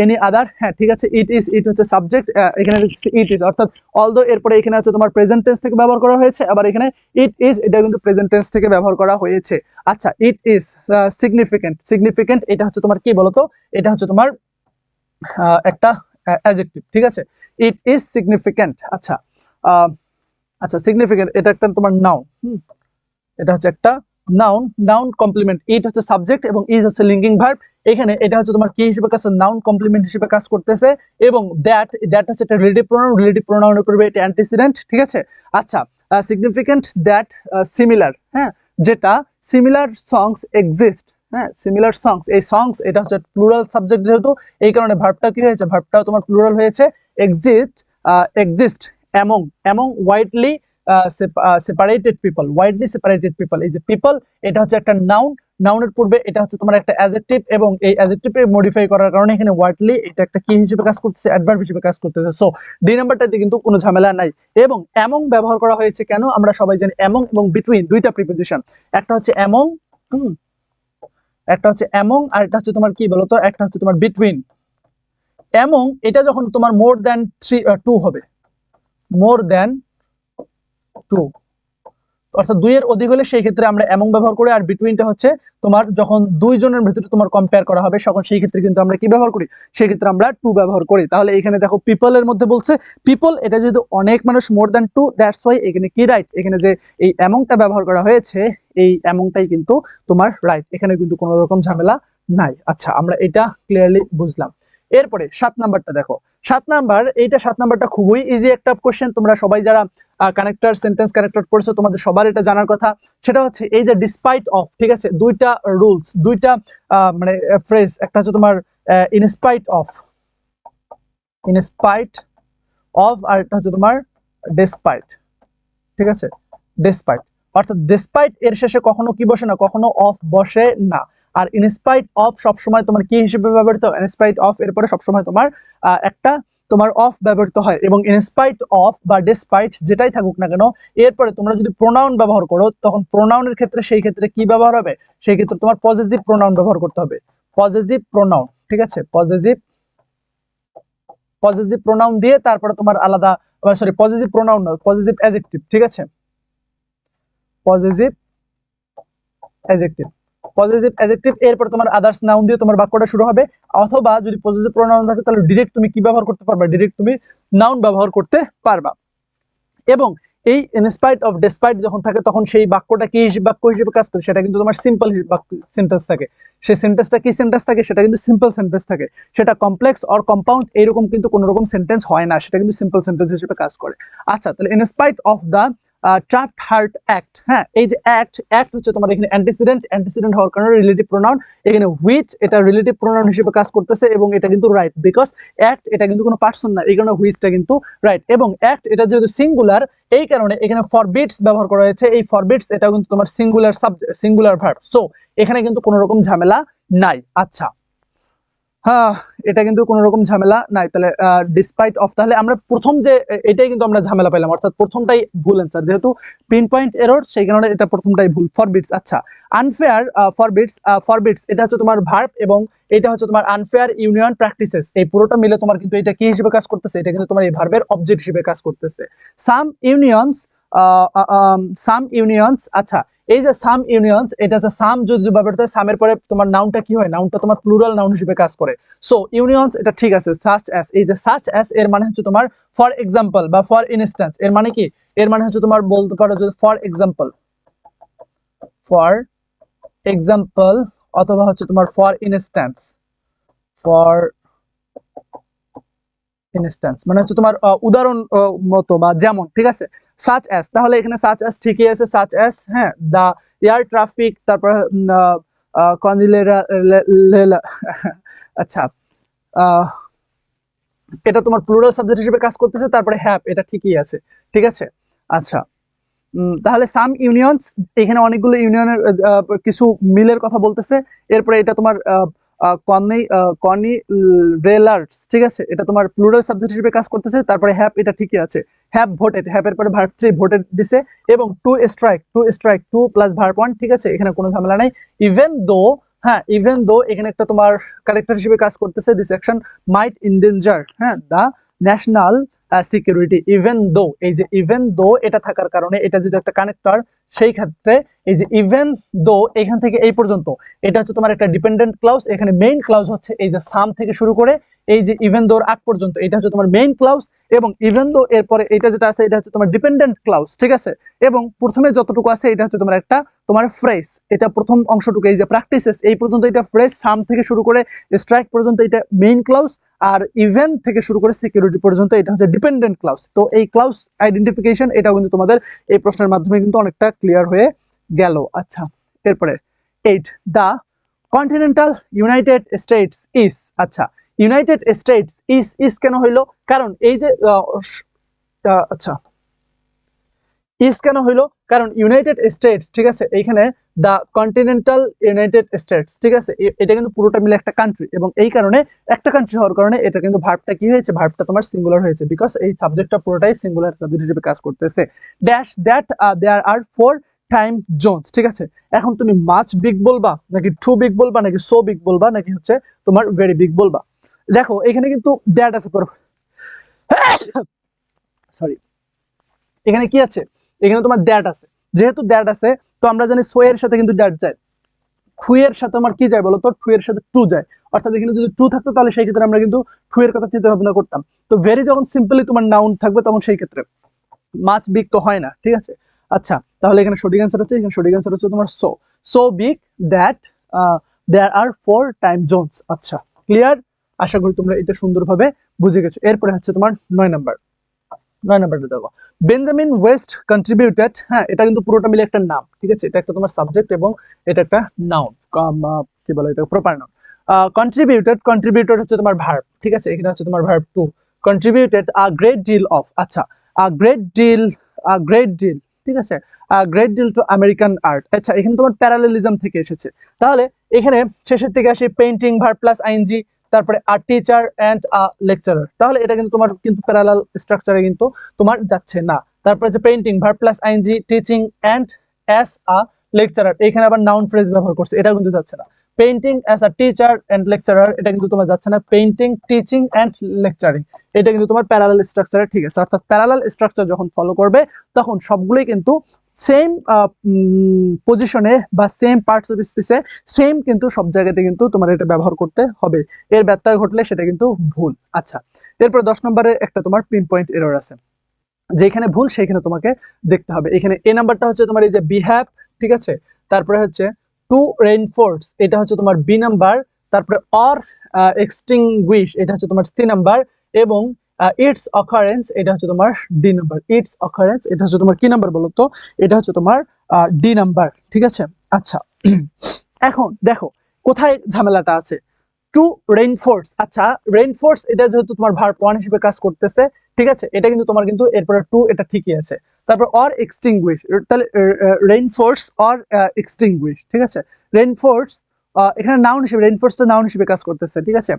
এনি আদার, হ্যাঁ ঠিক আছে। ইট হচ্ছে সাবজেক্ট, এখানে ইট ইজ, অর্থাৎ অলদো এরপরে এখানে আছে তোমার প্রেজেন্ট টেন্স থেকে ব্যবহার করা হয়েছে, আবার এখানে ইট ইজ এটা কিন্তু প্রেজেন্ট টেন্স থেকে ব্যবহার করা হয়েছে। আচ্ছা, ইট ইজ সিগনিফিকেন্ট এটা হচ্ছে তোমার কি বলতো, এটা হচ্ছে তোমার একটা অ্যাডজেক্টিভ, ঠিক আছে। It is significant. আচ্ছা, সিগনিফিকেন্ট এটা একটা তোমার নাউন, এটা হচ্ছে একটা নাউন, নাউন কমপ্লিমেন্ট, ইট হচ্ছে সাবজেক্ট এবং ইজ হচ্ছে লিঙ্কিং ভার্ব। এখানে এটা হচ্ছে তোমার কি হিসেবে কাজ, নাউন কমপ্লিমেন্ট হিসেবে কাজ করতেছে এবং দ্যাট হচ্ছে একটা রিলেটিভ প্রোনাউন, রিলেটিভ প্রোনাউনের পূর্বে এটা অ্যান্টিসিডেন্ট, ঠিক আছে। আচ্ছা, সিগনিফিকেন্ট, দ্যাট, সিমিলার, হ্যাঁ, যেটা সিমিলার সংস এক্সিস্ট, হ্যাঁ, সিমিলার সংস, এই সংস এটা হচ্ছে প্লুরাল সাবজেক্ট যেহেতু, এই কারণে ভার্বটা কি হয়েছে, ভার্বটাও তোমার প্লুরাল হয়েছে। Exist, exist among widely separated people, widely separated people, এই যে পিপল এটা হচ্ছে একটা নাউন, নাউনের পূর্বে এটা হচ্ছে তোমার একটা অ্যাডজেক্টিভ এবং এই অ্যাডজেক্টিভে মডিফাই করার কারণে এখানে ওয়াইডলি এটা একটা কি হিসেবে কাজ করতেছে, অ্যাডভার্ব হিসেবে কাজ করতেছে। সো ডি নাম্বারটাতে কিন্তু কোনো ঝামেলা নাই। এবং অ্যামং ব্যবহার করা হয়েছে কেন, আমরা সবাই জানি অ্যামং এবং বিটুইন দুইটা প্রিপোজিশন, একটা হচ্ছে অ্যামং, একটা হচ্ছে অ্যামং আর এটা হচ্ছে তোমার কি বলতো, একটা হচ্ছে তোমার বিটুইন। অ্যামং এটা যখন তোমার মোর দ্যান 2 হবে, মোর দ্যান 2 অর্থাৎ 2 এর অধিক হলে সেই ক্ষেত্রে আমরা অ্যামং ব্যবহার করি। আর বিটুইনটা হচ্ছে তোমার যখন দুইজনের ভিতরে তোমার কম্পেয়ার করা হবে তখন সেই ক্ষেত্রে কিন্তু আমরা কি ব্যবহার করি, সেই ক্ষেত্রে আমরা টু ব্যবহার করি। তাহলে এখানে দেখো পিপলের মধ্যে বলছে পিপল, এটা যেহেতু অনেক মানুষ, মোর দ্যান 2, দ্যাটস ওয়াই এখানে কি রাইট, এখানে যে এই অ্যামংটা ব্যবহার করা হয়েছে এই অ্যামংটাই কিন্তু তোমার রাইট, এখানে কিন্তু কোনো রকম ঝামেলা নাই। আচ্ছা, আমরা এটা ক্লিয়ারলি বুঝলাম। এরপরে 7 নাম্বারটা দেখো, 7 নাম্বার, এইটা 7 নাম্বারটা খুবই ইজি একটা কোশ্চেন, তোমরা সবাই যারা কানেক্টর, সেন্টেন্স কানেক্টর পড়ছো তোমাদের সবার এটা জানার কথা। সেটা হচ্ছে এই যে ডিসপাইট অফ, ঠিক আছে, দুইটা রুলস, দুইটা মানে ফ্রেজ, একটা হচ্ছে তোমার ইনস্পাইট অফ, ইনস্পাইট অফ, আর একটা হচ্ছে তোমার ডেসপাইট, ঠিক আছে, ডেসপাইট। অর্থাৎ ডেসপাইট এর শেষে কখনো কি বসে না, কখনো অফ বসে না। আর ইনস্পাইট অফ সবসময় তোমার কি হিসেবে ব্যবহৃত, ইনস্পাইট অফ এরপরে সবসময় তোমার একটা তোমার অফ ব্যবহৃত হয়। এবং ইনস্পাইট অফ বা ডেসপাইট যেটাই থাকুক না কেন, এরপরে তোমরা যদি প্রোনাউন ব্যবহার করো তখন প্রোনাউনের ক্ষেত্রে সেই ক্ষেত্রে কি ব্যবহার হবে, সেই ক্ষেত্রে তোমার পজেসিভ প্রোনাউন ব্যবহার করতে হবে, পজেসিভ প্রোনাউন, ঠিক আছে, পজেসিভ প্রোনাউন দিয়ে তারপরে তোমার আলাদা, সরি পজেসিভ প্রোনাউন না, পজেসিভ অ্যাডজেক্টিভ, ঠিক আছে, পজেসিভ অ্যাডজেক্টিভ, পজেসিভ অ্যাডজেক্টিভ এরপর তোমার আদার্স নাউন দিয়ে তোমার বাক্যটা শুরু হবে। অথবা যদি পজেসিভ প্রোনাউন থাকে তাহলে ডাইরেক্ট তুমি কি ব্যবহার করতে পারবা, ডাইরেক্ট তুমি নাউন ব্যবহার করতে পারবা। এবং এই ইনস্পাইট অফ ডেসপাইট যখন থাকে তখন সেই বাক্যটা কি বাক্য হিসেবে কাজ করে, সেটা কিন্তু তোমার সিম্পল সেন্টেন্স থাকে। সেই সেন্টেন্সটা কি সেন্টেন্স থাকে, সেটা কিন্তু সিম্পল সেন্টেন্স থাকে। সেটা কমপ্লেক্স অর কম্পাউন্ড এইরকম কিন্তু কোনো রকম সেন্টেন্স হয় না, সেটা কিন্তু সিম্পল সেন্টেন্স হিসেবে কাজ করে। আচ্ছা, তাহলে in spite of the trapped heart act, হ্যাঁ, এই যে অ্যাক্ট হচ্ছে তোমার এখানে অ্যান্টিসিডেন্ট হওয়ার কারণে রিলেটিভ প্রোনাউন, এখানে হুইচ এটা রিলেটিভ প্রোনাউন হিসেবে কাজ করতেছে এবং এটা কিন্তু রাইট, বিকজ অ্যাক্ট এটা কিন্তু কোনো পার্সন না, এই কারণে হুইচটা কিন্তু রাইট। এবং অ্যাক্ট এটা যেহেতু সিঙ্গুলার, এই কারণে এখানে ফরবিডস ব্যবহার করা হয়েছে, এই ফরবিডস এটাও কিন্তু তোমার সিঙ্গুলার ভার্ব। সো এখানে কিন্তু কোনো রকম ঝামেলা নাই। আচ্ছা, হ্যাঁ, এটা কিন্তু কোনো রকম ঝামেলা নাই। তাহলে ডিসপাইট অফ, তাহলে আমরা প্রথম যে এটাই কিন্তু আমরা ঝামেলা পেলাম, অর্থাৎ প্রথমটাই ভুল অ্যান্সার, যেহেতু পিন পয়েন্ট এরর সেই কারণে এটা প্রথমটাই ভুল, ফরবিডস। আচ্ছা, আনফেয়ার ফরবিডস এটা হচ্ছে তোমার ভার্ব এবং এটা হচ্ছে তোমার আনফেয়ার ইউনিয়ন প্র্যাকটিসেস, এই পুরোটা মিলে তোমার কিন্তু এটা কি হিসেবে কাজ করতেছে, এটা কিন্তু তোমার এই ভার্বের অবজেক্ট হিসেবে কাজ করতেছে। সাম ইউনিয়নস, আচ্ছা, এই যে সাম ইউনিয়নস, এটা হচ্ছে সাম যদি ব্যবহৃত হয়, সামের পরে তোমার নাউনটা কি হয়, নাউনটা তোমার প্লুরাল নাউন হিসেবে কাজ করে। সো ইউনিয়নস এটা ঠিক আছে। সাচ অ্যাস, এই যে সাচ অ্যাস এর মানে হচ্ছে তোমার ফর এক্সাম্পল বা ফর ইনস্ট্যান্স, এর মানে কি, এর মানে হচ্ছে তোমার বলতে পারো যে ফর এক্সাম্পল অথবা হচ্ছে তোমার ফর ইনস্ট্যান্স মানে হচ্ছে তোমার উদাহরণ মতো বা যেমন, ঠিক আছে, সাচ অ্যাস, তাহলে এখানে সাচ অ্যাস ঠিকই আছে, সাচ অ্যাস, হ্যাঁ, দা এয়ার ট্রাফিক, তারপর আচ্ছা, এটা তোমার প্লুরাল সাবজেক্ট হিসেবে কাজ করতেছে, তারপরে হ্যাভ এটা ঠিকই আছে, ঠিক আছে। আচ্ছা, তাহলে সাম ইউনিয়নস, এখানে অনেকগুলো ইউনিয়নের কিছু মিলের কথা বলতেছে। এরপরে এটা তোমার কর্নিরেলার্স, ঠিক আছে, এটা তোমার প্লুরাল সাবজেক্ট হিসেবে কাজ করতেছে। তারপরে হ্যাভ এটা ঠিকই আছে, হ্যাভ ভোটেড, হ্যাভ এর পরে ভার্ব 3 ভোটেড দিছে। এবং টু স্ট্রাইক 2 প্লাস ভার্ব 1, ঠিক আছে, এখানে কোনো ঝামেলা নাই। ইভেন দো এখানে একটা তোমার ক্যারেক্টার হিসেবে কাজ করতেছে, দিস অ্যাকশন মাইট ইনডেঞ্জার, হ্যাঁ, দা ন্যাশনাল সিকিউরিটি। ইভেন দো, এই যে ইভেন দো এটা থাকার কারণে এটা যদি একটা কানেক্টর, সেই ক্ষেত্রে এই যে ইভেন দো এখান থেকে এই পর্যন্ত এটা হচ্ছে তোমার একটা ডিপেন্ডেন্ট ক্লাউজ, এখানে মেইন ক্লাউজ হচ্ছে এই যে সাম থেকে শুরু করে এই যে ইভেন দোর আগ পর্যন্ত এটা হচ্ছে তোমার মেইন ক্লাউজ, এবং ইভেন দো এরপরে এটা যেটা আছে এটা হচ্ছে তোমার ডিপেন্ডেন্ট ক্লাউজ, ঠিক আছে। এবং প্রথমে যতটুকু আছে এটা হচ্ছে তোমার একটা তোমার ফ্রেজ, এটা প্রথম অংশটুকু এই যে প্র্যাকটিসেস এই পর্যন্ত এটা ফ্রেজ, সাম থেকে শুরু করে স্ট্রাইক পর্যন্ত এটা মেইন ক্লাউজ, আর ইভেন্ট থেকে শুরু করে সিকিউরিটি পর্যন্ত এটা হচ্ছে ডিপেন্ডেন্ট ক্লাউজ। তো এই ক্লাউজ আইডেন্টিফিকেশন এটাও কিন্তু তোমাদের এই প্রশ্নের মাধ্যমে কিন্তু অনেকটা ক্লিয়ার হয়ে গেল। আচ্ছা, এরপরে 8 দা কন্টিনেন্টাল ইউনাইটেড স্টেটস ইজ, আচ্ছা ইউনাইটেড স্টেটস ইজ কেন হইলো, কারণ এই যে আচ্ছা ইজ কেন হইলো, কারণ ইউনাইটেড স্টেটস, ঠিক আছে, এইখানে দ্য কন্টিনেন্টাল ইউনাইটেড স্টেটস, ঠিক আছে, এটা কিন্তু পুরোটা মিলে একটা কান্ট্রি, এবং এই কারণে একটা কান্ট্রি হওয়ার কারণে এটা কিন্তু ভার্বটা কি হয়েছে, ভার্বটা তোমার সিঙ্গুলার হয়েছে, বিকজ এই সাবজেক্টটা পুরোটাই সিঙ্গুলার সাবজেক্ট হিসেবে কাজ করতেছে। Dash that there are 4 time zones, ঠিক আছে। এখন তুমি মাচ বিগ বলবা নাকি টু বিগ বলবা নাকি সো বিগ বলবা নাকি হচ্ছে তোমার ভেরি বিগ বলবা। দেখো এখানে কিন্তু দ্যাট আছে, সরি এখানে কি আছে, এখানে তোমার দ্যাট আছে, যেহেতু দ্যাট আছে তো আমরা জানি সো এর সাথে কিন্তু দ্যাট যায়, টু এর সাথে আমার কি যায় বলো তো, টু এর সাথে টু যায়, অর্থাৎ এখানে যদি টু থাকতো তাহলে সেই ক্ষেত্রে আমরা কিন্তু টু এর কথা চিন্তা ভাবনা করতাম। তো ভেরি যখন সিম্পলি তোমার নাউন থাকবে তখন সেই ক্ষেত্রে মাচ বিগ তো হয় না, ঠিক আছে। আচ্ছা, তাহলে এখানে সঠিক অ্যান্সার হচ্ছে, এখানে সঠিক অ্যান্সার হচ্ছে তোমার so big that there are 4 time zones. আচ্ছা ক্লিয়ার, আশা করি তোমরা এটা সুন্দরভাবে বুঝে গেছো। এরপরে হচ্ছে তোমার 9 নাম্বারটা দেখো, বেঞ্জামিন ওয়েস্ট কন্ট্রিবিউটেড, হ্যাঁ এটা কিন্তু পুরোটা মিলে একটা নাম, ঠিক আছে, এটা একটা তোমার সাবজেক্ট এবং এটা একটা নাউন, কি বলে এটা প্রপার নাউন। কন্ট্রিবিউটেড হচ্ছে তোমার ভার্ব, ঠিক আছে, এখানে হচ্ছে তোমার verb to, contributed a great deal of, আচ্ছা আ গ্রেট ডিল, ঠিক আছে, great deal to American art. আচ্ছা এখানে তোমার প্যারালেলিজম থেকে এসেছে, তাহলে এখানে শেষের থেকে আসে পেইন্টিং ভার্ব প্লাস আইএনজি, তারপরে a teacher and a lecturer, তাহলে এটা কিন্তু তোমার কিন্তু প্যারালাল স্ট্রাকচারে কিন্তু তোমার যাচ্ছে না। তারপরে যে painting verb plus ING, teaching and as a lecturer, এখানে আবার নাউন ফ্রেজ ব্যবহার করছে, এটা কিন্তু যাচ্ছে না। Painting as a teacher and lecturer, এটা কিন্তু তোমার যাচ্ছে না। পেইন্টিং, টিচিং এন্ড লেকচারিং, এটা কিন্তু তোমার প্যারালাল স্ট্রাকচারে ঠিক আছে, অর্থাৎ প্যারালাল স্ট্রাকচার যখন ফলো করবে তখন সবগুলোই কিন্তু সেম পজিশনে বা সেম পার্টস অফ স্পিচে সেম কিন্তু সব জায়গাতে কিন্তু তোমার এটা ব্যবহার করতে হবে, এর ব্যত্যয় ঘটলে সেটা কিন্তু ভুল। আচ্ছা এরপর 10 নম্বরে একটা তোমার পিন পয়েন্ট এরর আছে, যেখানে ভুল সেখানে তোমাকে দেখতে হবে। এখানে এ নাম্বারটা হচ্ছে তোমার এই যে বিহ্যাভ, ঠিক আছে, তারপরে হচ্ছে টু রেইনফোর্স, এটা হচ্ছে তোমার বি নাম্বার, তারপরে অর এক্সটিংগুইশ, এটা হচ্ছে তোমার সি নাম্বার, এবং ইটস অকারেন্স, এটা হচ্ছে তোমার ডি নাম্বার। ইটস অকারেন্স এটা হচ্ছে তোমার কি নাম্বার বলো তো, এটা হচ্ছে তোমার ডি নাম্বার, ঠিক আছে। আচ্ছা এখন দেখো কোথায় ঝামেলাটা আছে, টু রেইনফোর্স, আচ্ছা রেইনফোর্স এটা যেহেতু তোমার ভার্ব ওয়ান হিসেবে কাজ করতেছে, ঠিক আছে, এটা কিন্তু তোমার কিন্তু এরপরে টু এটা ঠিকই আছে। তারপর অর এক্সটিংগুইশ, তাহলে রেইনফোর্স অর এক্সটিংগুইশ, ঠিক আছে, রেইনফোর্স এখানে নাউন হিসেবে, রেইনফোর্সটা নাউন হিসেবে কাজ করতেছে, ঠিক আছে,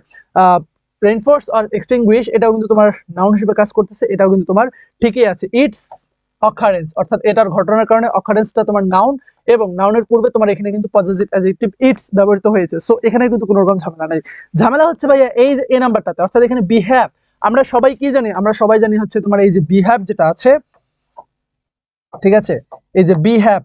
রেইনফোর্স অর এক্সটিংগুইশ এটাও কিন্তু তোমার নাউন হিসেবে কাজ করতেছে, এটাও কিন্তু তোমার ঠিকই আছে। ইটস অকারেন্স, অর্থাৎ এটার ঘটনার কারণে অকারেন্সটা তোমার নাউন, এবং নাউনের পূর্বে তোমার এখানে কিন্তু পজিটিভ অ্যাডজেক্টিভ ইটস ব্যবহৃত হয়েছে, সো এখানে কিন্তু কোনো রকম ঝামেলা নাই। ঝামেলা হচ্ছে ভাইয়া এই যে এ নাম্বারটাতে, অর্থাৎ এখানে বিহ্যাভ, আমরা সবাই কি জানি, আমরা সবাই জানি হচ্ছে তোমার এই যে বিহ্যাভ যেটা আছে, ঠিক আছে, এই যে বিহ্যাভ,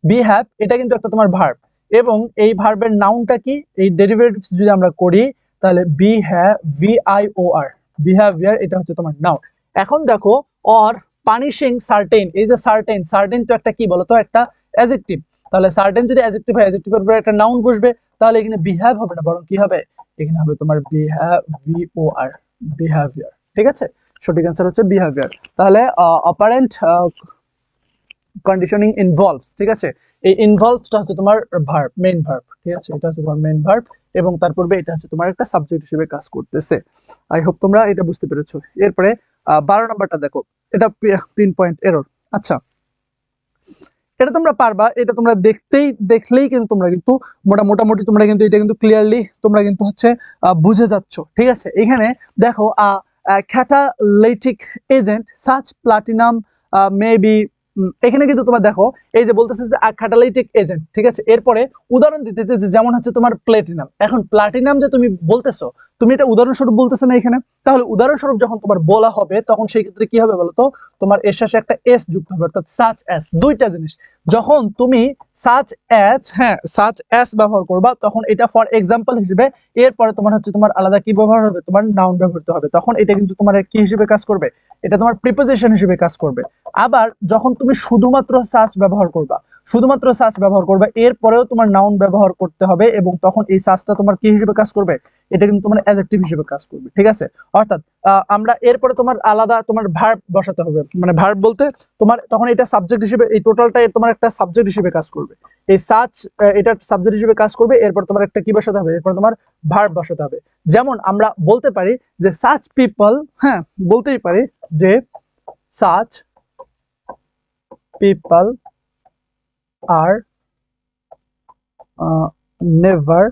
বিহ্যাভ এটা কিন্তু একটা তোমার ভার্ব, এবং এই ভার্বের নাউনটা কি, এই ডেরিভেটিভস যদি আমরা করি তাহলে VIOR, বিহেভিয়ার, এটা হচ্ছে তোমার নাউন। এখন দেখো অর পানিশিং সার্টেন, এই যে সার্টেন, সার্টেন তো একটা কি বলতো, একটা অ্যাডজেক্টিভ, তাহলে সার্টেন যদি অ্যাডজেক্টিভ হয়, অ্যাডজেক্টিভের পরে একটা নাউন বসবে, তাহলে এখানে বিহেভ হবে না, বরং কি হবে, এখানে হবে তোমার VIOR, বিহেভিয়ার, ঠিক আছে, সঠিক অ্যান্সার হচ্ছে বিহেভিয়ার। তাহলে অপারেন্ট কন্ডিশনিং ইনভলভস, ঠিক আছে, এই ইনভলভসটা হচ্ছে তোমার ভার্ব, মেইন ভার্ব, ঠিক আছে, এটা হচ্ছে তোমার মেইন ভার্ব, এবং তার পূর্বে এটা হচ্ছে তোমার একটা সাবজেক্ট হিসেবে কাজ করতেছে। আই হোপ তোমরা এটা বুঝতে পেরেছো। এরপরে 12 নাম্বারটা দেখো, এটা পিন পয়েন্ট এরর। আচ্ছা এটা তোমরা পারবা, এটা তোমরা দেখলেই কিন্তু তোমরা কিন্তু মোটামুটি তোমরা কিন্তু এটা কিন্তু ক্লিয়ারলি তোমরা কিন্তু হচ্ছে বুঝে যাচ্ছ, ঠিক আছে। এখানে দেখো catalytic agent such platinum maybe, এখানে কিন্তু তোমার দেখো এই যে বলতেছে যে ক্যাটালাইটিক এজেন্ট, ঠিক আছে, এরপরে উদাহরণ দিতেছে যে যেমন হচ্ছে তোমার প্লাটিনাম। এখন প্লাটিনাম যে তুমি বলতেছো, তুমি এটা উদাহরণস্বরূপ বলতেছে না এখানে, তাহলে উদাহরণস্বরূপ যখন তোমার বলা হবে তখন সেই ক্ষেত্রে কি হবে বলতো, তোমার এর শেষে একটা এস যুক্ত হবে, অর্থাৎ সাচ অ্যাজ। দুইটা জিনিস, যখন তুমি সাচ অ্যাজ, হ্যাঁ সাচ অ্যাজ ব্যবহার করবা তখন এটা ফর এক্সাম্পল হিসেবে, এরপরে তোমার হচ্ছে তোমার আলাদা কি ব্যবহার হবে, তোমার নাউন ব্যবহৃত হবে, তখন এটা কিন্তু তোমার কি হিসেবে কাজ করবে, এটা তোমার প্রিপোজিশন হিসেবে কাজ করবে। আবার যখন তুমি শুধুমাত্র সাচ ব্যবহার করবা, শুধুমাত্র সাচ ব্যবহার করবে, এরপরেও তোমার নাউন ব্যবহার করতে হবে, এবং তখন এই সাচটা তোমার কি হিসেবে কাজ করবে, এটা কিন্তু তোমার অ্যাডজেক্টিভ হিসেবে কাজ করবে, ঠিক আছে। অর্থাৎ আমরা এরপরে তোমার আলাদা তোমার ভার্ব বসাতে হবে, মানে ভার্ব বলতে তোমার তখন এটা সাবজেক্ট হিসেবে, এই টোটালটা তোমার একটা সাবজেক্ট হিসেবে কাজ করবে, এই সাচ এটা সাবজেক্ট হিসেবে কাজ করবে, এরপর তোমার একটা কি বসাতে হবে, এরপর তোমার ভার্ব বসাতে হবে। যেমন আমরা বলতে পারি যে সাচ পিপল, হ্যাঁ বলতেই পারি যে such people R never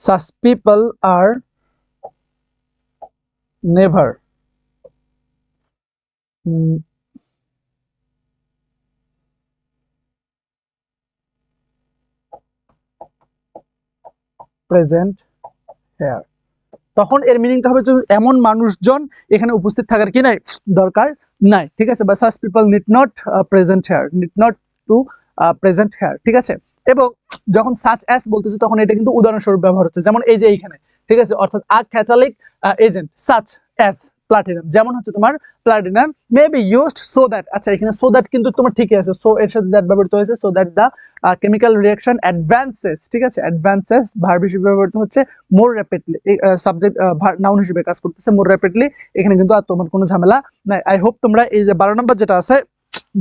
such people are never present here। তখন এর মিনিংটা হবে যে এমন মানুষজন এখানে উপস্থিত থাকার কি নাই, দরকার নাই, ঠিক আছে, বা such people need not present here, need not to present here, ঠিক আছে। এবং যখন সাচ অ্যাজ বলতেছি তখন এটা কিন্তু উদাহরণস্বরূপ ব্যবহার হচ্ছে, যেমন এই যে এইখানে, ঠিক আছে, অর্থাৎ আ ক্যাটালিক এজেন্ট সাচ অ্যাজ প্লাটিনাম, যেমন হচ্ছে তোমার platinum may be used so that, আচ্ছা এখানে সো দ্যাট কিন্তু তোমার ঠিকই আছে, সো এর সাথে দ্যাট ব্যবহৃত হয়েছে, so that the chemical reaction advances, ঠিক আছে, অ্যাডভান্সেস ভার্ব হিসেবে ব্যবহৃত হচ্ছে, মোর র্যাপিডলি সাবজেক্ট নাউন হিসেবে কাজ করতেছে, মোর র্যাপিডলি, এখানে কিন্তু আর তোমার কোনো ঝামেলা নাই। আই হোপ তোমরা এই যে 12 নম্বর যেটা আছে,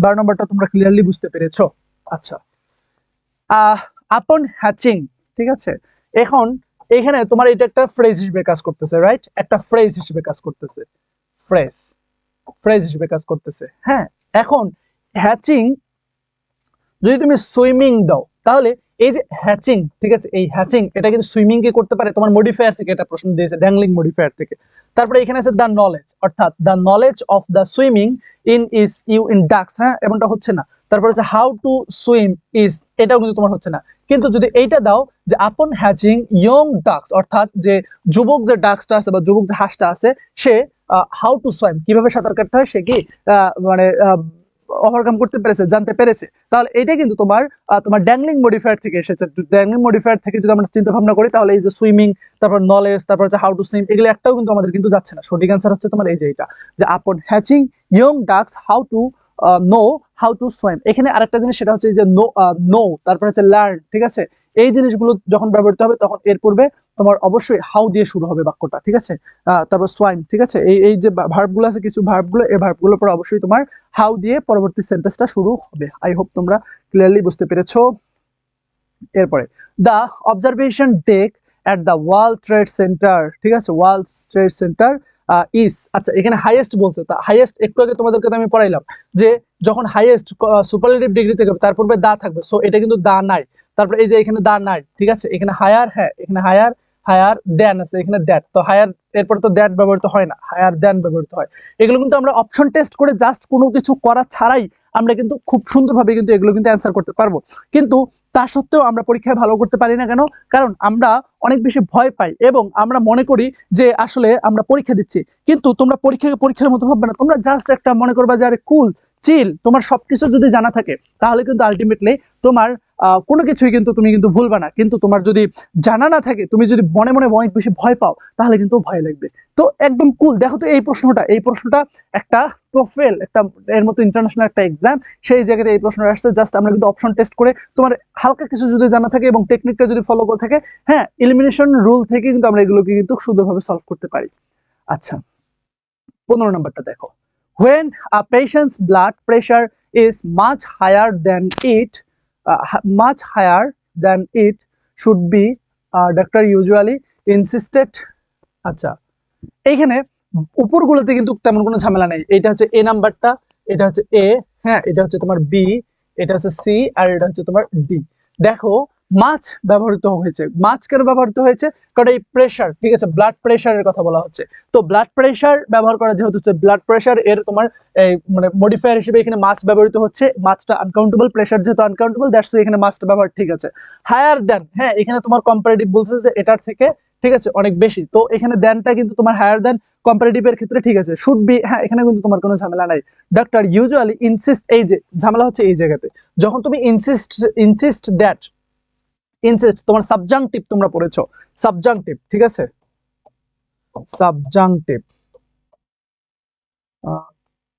12 নম্বরটা তোমরা ক্লিয়ারলি বুঝতে পেরেছো। আচ্ছা, আপন হ্যাচিং, ঠিক আছে, এখন এখানে তোমার এটা একটা ফ্রেজ হিসেবে কাজ করতেছে, রাইট, একটা ফ্রেজ হিসেবে কাজ করতেছে, ফ্রেজ, ফ্রেজ হিসেবে কাজ করতেছে, হ্যাঁ। এখন হ্যাচিং যদি তুমি সুইমিং দাও, তাহলে এই যে হ্যাচিং, ঠিক আছে, এই হ্যাচিং এটা কিন্তু সুইমিং কে করতে পারে তোমার মডিফায়ার থেকে, এটা প্রশ্ন দিয়েছে ড্যাংলিং মডিফায়ার থেকে। তারপরে এখানে আছে দ্য নলেজ, অর্থাৎ the knowledge of the swimming in is you in ducks, হ্যাঁ এমনটা হচ্ছে না। তারপরে হচ্ছে হাউ টু সুইম ইজ, এটাও কিন্তু তোমার হচ্ছে না। কিন্তু যদি এইটা দাও যে আপন হ্যাচিং ইয়ং ডাক্স, অর্থাৎ যে যুবক যে ডাক্সটা আছে বা যুবক যে হাঁসটা আছে, সে হাউ টু সুইম, কিভাবে সাঁতার কাটতে হয় সে কি মানে ওভারকাম করতে পেরেছে, জানতে পেরেছে, তাহলে এটা কিন্তু তোমার তোমার ড্যাংলিং মডিফায়ার থেকে এসেছে। ড্যাংলিং মডিফায়ার থেকে যদি আমরা চিন্তা ভাবনা করি, তাহলে এই যে সুইমিং, তারপর নলেজ, তারপর হচ্ছে হাউ টু সুইম, এগুলো একটাও কিন্তু আমাদের কিন্তু যাচ্ছে না। সঠিক অ্যান্সার হচ্ছে তোমার এই যে এটা, যে আপন hatching young ducks how to know how to swim. এখানে আরেকটা জিনিস সেটা হচ্ছে যে নো তারপর হচ্ছে লার্ন, ঠিক আছে, এই জিনিসগুলো যখন ব্যবহৃত হবে তখন এর পূর্বে তোমার অবশ্যই হাউ দিয়ে শুরু হবে বাক্যটা, ঠিক আছে, তারপর সোয়াইম, ঠিক আছে, এই যে ভার্বগুলো আছে কিছু ভার্বগুলো, এই ভার্বগুলোর পর অবশ্যই তোমার হাউ দিয়ে পরবর্তী সেন্টেন্সটা শুরু হবে। আই হোপ তোমরা ক্লিয়ারলি বুঝতে পেরেছো। এরপরে the observation deck at the world trade centre, ঠিক আছে, ওয়ার্ল্ড ট্রেড সেন্টার ইস, আচ্ছা এখানে হাইয়েস্ট বলছে, তা হাইয়েস্ট একটু আগে তোমাদেরকে আমি পড়াইলাম যে যখন হাইয়েস্ট সুপারলেটিভ ডিগ্রি থেকে তার পূর্বে দা থাকবে, সো এটা কিন্তু দা নাই। তারপরে এই যে এখানে দা নাই, ঠিক আছে, এখানে হায়ার, হ্যাঁ এখানে হায়ার, হায়ার দেন আছে, এখানে দ্যাট, তো হায়ার এরপরে তো দ্যাট ব্যবহৃত হয় না, হায়ার দেন ব্যবহৃত হয়। এগুলো কিন্তু আমরা অপশন টেস্ট করে জাস্ট কোনো কিছু করা ছাড়াই আমরা কিন্তু খুব সুন্দরভাবে কিন্তু এগুলো কিন্তু অ্যান্সার করতে পারবো। কিন্তু তা সত্ত্বেও আমরা পরীক্ষায় ভালো করতে পারি না কেন? কারণ আমরা অনেক বেশি ভয় পাই এবং আমরা মনে করি যে আসলে আমরা পরীক্ষা দিচ্ছি, কিন্তু তোমরা পরীক্ষার মতো ভাববে না, তোমরা জাস্ট একটা মনে করবা যে আরে কুল চিল, তোমার সবকিছু যদি জানা থাকে তাহলে কিন্তু আলটিমেটলি তোমার কোনো কিছুই কিন্তু তুমি কিন্তু ভুলবা না। কিন্তু তোমার যদি জানা না থাকে, তুমি যদি মনে মনে অনেক বেশি ভয় পাও, তাহলে কিন্তু ভয় লাগবে। তো একদম কুল। দেখো তো এই প্রশ্নটা একটা টোফেল, একটা এর মতো ইন্টারন্যাশনাল একটা এক্সাম, সেই জায়গাতে এই প্রশ্নটা আসছে। জাস্ট আমরা কিন্তু অপশন টেস্ট করে তোমার হালকা কিছু যদি জানা থাকে এবং টেকনিকটা যদি ফলো করে থাকে, হ্যাঁ এলিমিনেশন রুল থেকে কিন্তু আমরা এগুলোকে কিন্তু সুন্দরভাবে সলভ করতে পারি। আচ্ছা 15 নম্বরটা দেখো, when a patient's blood pressure is much higher than it should be, doctor usually insisted, আচ্ছা এইখানে উপরগুলোতে কিন্তু তেমন কোনো ঝামেলা নেই। এটা হচ্ছে এ নাম্বারটা, এটা হচ্ছে এ, হ্যাঁ এটা হচ্ছে তোমার বি, এটা হচ্ছে সি, আর এটা হচ্ছে তোমার ডি। দেখো মাছ ব্যবহৃত হয়েছে। মাছ কেন ব্যবহৃত হয়েছে? কারণ এই প্রেশার, ঠিক আছে, ব্লাড প্রেশারের কথা বলা হচ্ছে। তো ব্লাড প্রেশার ব্যবহার করা যেহেতু ব্লাড প্রেশার এর তোমার এই মানে মডিফায়ার হিসেবে এখানে মাছ ব্যবহৃত হচ্ছে। মাছটা আনকাউন্টেবল, প্রেশার যেহেতু আনকাউন্টেবল, দ্যাটস এখানে মাছটা ব্যবহার ঠিক আছে। হায়ার দেন, হ্যাঁ এখানে তোমার কম্পারেটিভ বলছে যে এটার থেকে ঠিক আছে অনেক বেশি, তো এখানে দেনটা কিন্তু তোমার হায়ার দেন কম্পারেটিভের ক্ষেত্রে ঠিক আছে। শুড বি, হ্যাঁ এখানে কিন্তু তোমার কোনো ঝামেলা নাই। ডক্টর ইউজুয়ালি ইনসিস্ট, এই যে ঝামেলা হচ্ছে এই জায়গাতে, যখন তুমি ইনসিস্ট দ্যাট, ইনসিস্ট তোমার সাবজাংটিভ তোমরা পড়েছো, সাবজাংটিভ ঠিক আছে, সাবজাংটিভ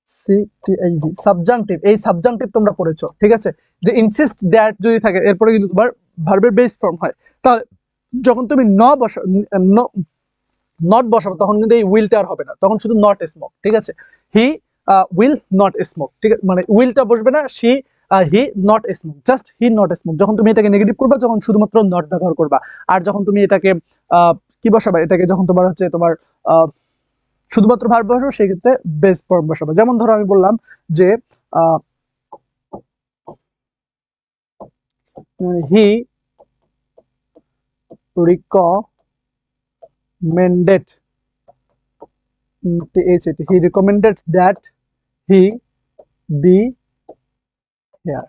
সিটিআইভি সাবজাংটিভ, এই সাবজাংটিভ তোমরা পড়েছো ঠিক আছে, যে ইনসিস্ট দ্যাট যদি থাকে এরপরে কিন্তু তোমার ভার্বের বেস ফর্ম হয়। তাহলে যখন তুমি নট বসাবো তখন কিন্তু এই উইলটা আর হবে না, তখন শুধু নট স্মোক, ঠিক আছে। হি উইল নট স্মোক, ঠিক আছে, মানে উইলটা বসবে না, he not smoke, just he not smoke. যখন তুমি এটাকে নেগেটিভ করবা যখন শুধুমাত্র নট ব্যবহার করবা, আর যখন তুমি এটাকে কি বসাবা, এটাকে যখন তোমার হচ্ছে তোমার শুধুমাত্র ভার্ব বসাবো সেই ক্ষেত্রে বেস ফর্ম বসাবো। যেমন ধরো আমি বললাম যে হি recommended, he recommended that he be here।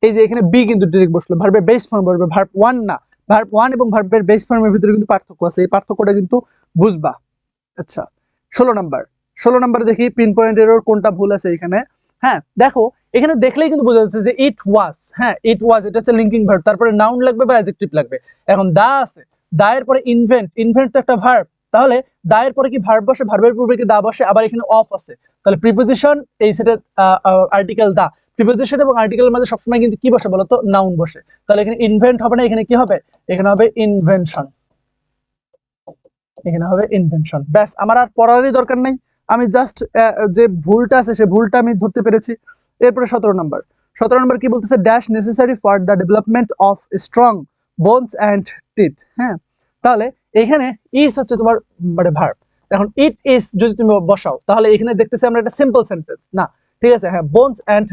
এই যে এখানে বি কিন্তু ডাইরেক্ট বসলো, ভার্বের বেস ফর্ম বসবে, ভার্ব ওয়ান না। ভার্ব ওয়ান এবং ভার্বের বেস ফর্মের ভিতরে কিন্তু পার্থক্য আছে, এই পার্থক্যটা কিন্তু বুঝবা। আচ্ছা 16 নাম্বার দেখি পিন পয়েন্ট এরর কোনটা ভুল আছে এখানে। হ্যাঁ দেখো এখানে দেখলেই কিন্তু বোঝা যাচ্ছে যে ইট ওয়াজ, হ্যাঁ ইট ওয়াজ এটা হচ্ছে লিঙ্কিং ভার্ব, তারপরে নাউন লাগবে বা অ্যাডজেক্টিভ লাগবে। এখন দা আছে, দা এর পরে ইনভেন্ট, ইনভেন্ট তো একটা ভার্ব, তাহলে দা এর পরে কি ভার্ব বসে, ভার্বের পূর্বে কি দা বসে, আবার এখানে অফ আছে, তাহলে প্রিপোজিশন এই সেটা আর্টিকেল দা, প্রিপোজিশন এবং আর্টিকেলের মাঝে সবসময় কিন্তু কি বসে বলতো, নাউন বসে। তাহলে এখানে ইনভেন্ট হবে না, এখানে কি হবে, এখানে হবে ইনভেনশন, এখানে হবে ইনভেনশন। ব্যাস আমার আর পড়ারই দরকার নাই, আমি জাস্ট যে ভুলটা আছে সে ভুলটা আমি ধরতে পেরেছি। এরপরে 17 নম্বর কি বলতেছে, dash necessary for the development of strong bones and teeth. হ্যাঁ তাহলে এখানে ইজ হচ্ছে তোমার মানে ভার্ব, এখন ইট ইজ যদি তুমি বসাও তাহলে এখানে দেখতেছি আমরা একটা সিম্পল সেন্টেন্স না, ঠিক আছে। হ্যাঁ bones and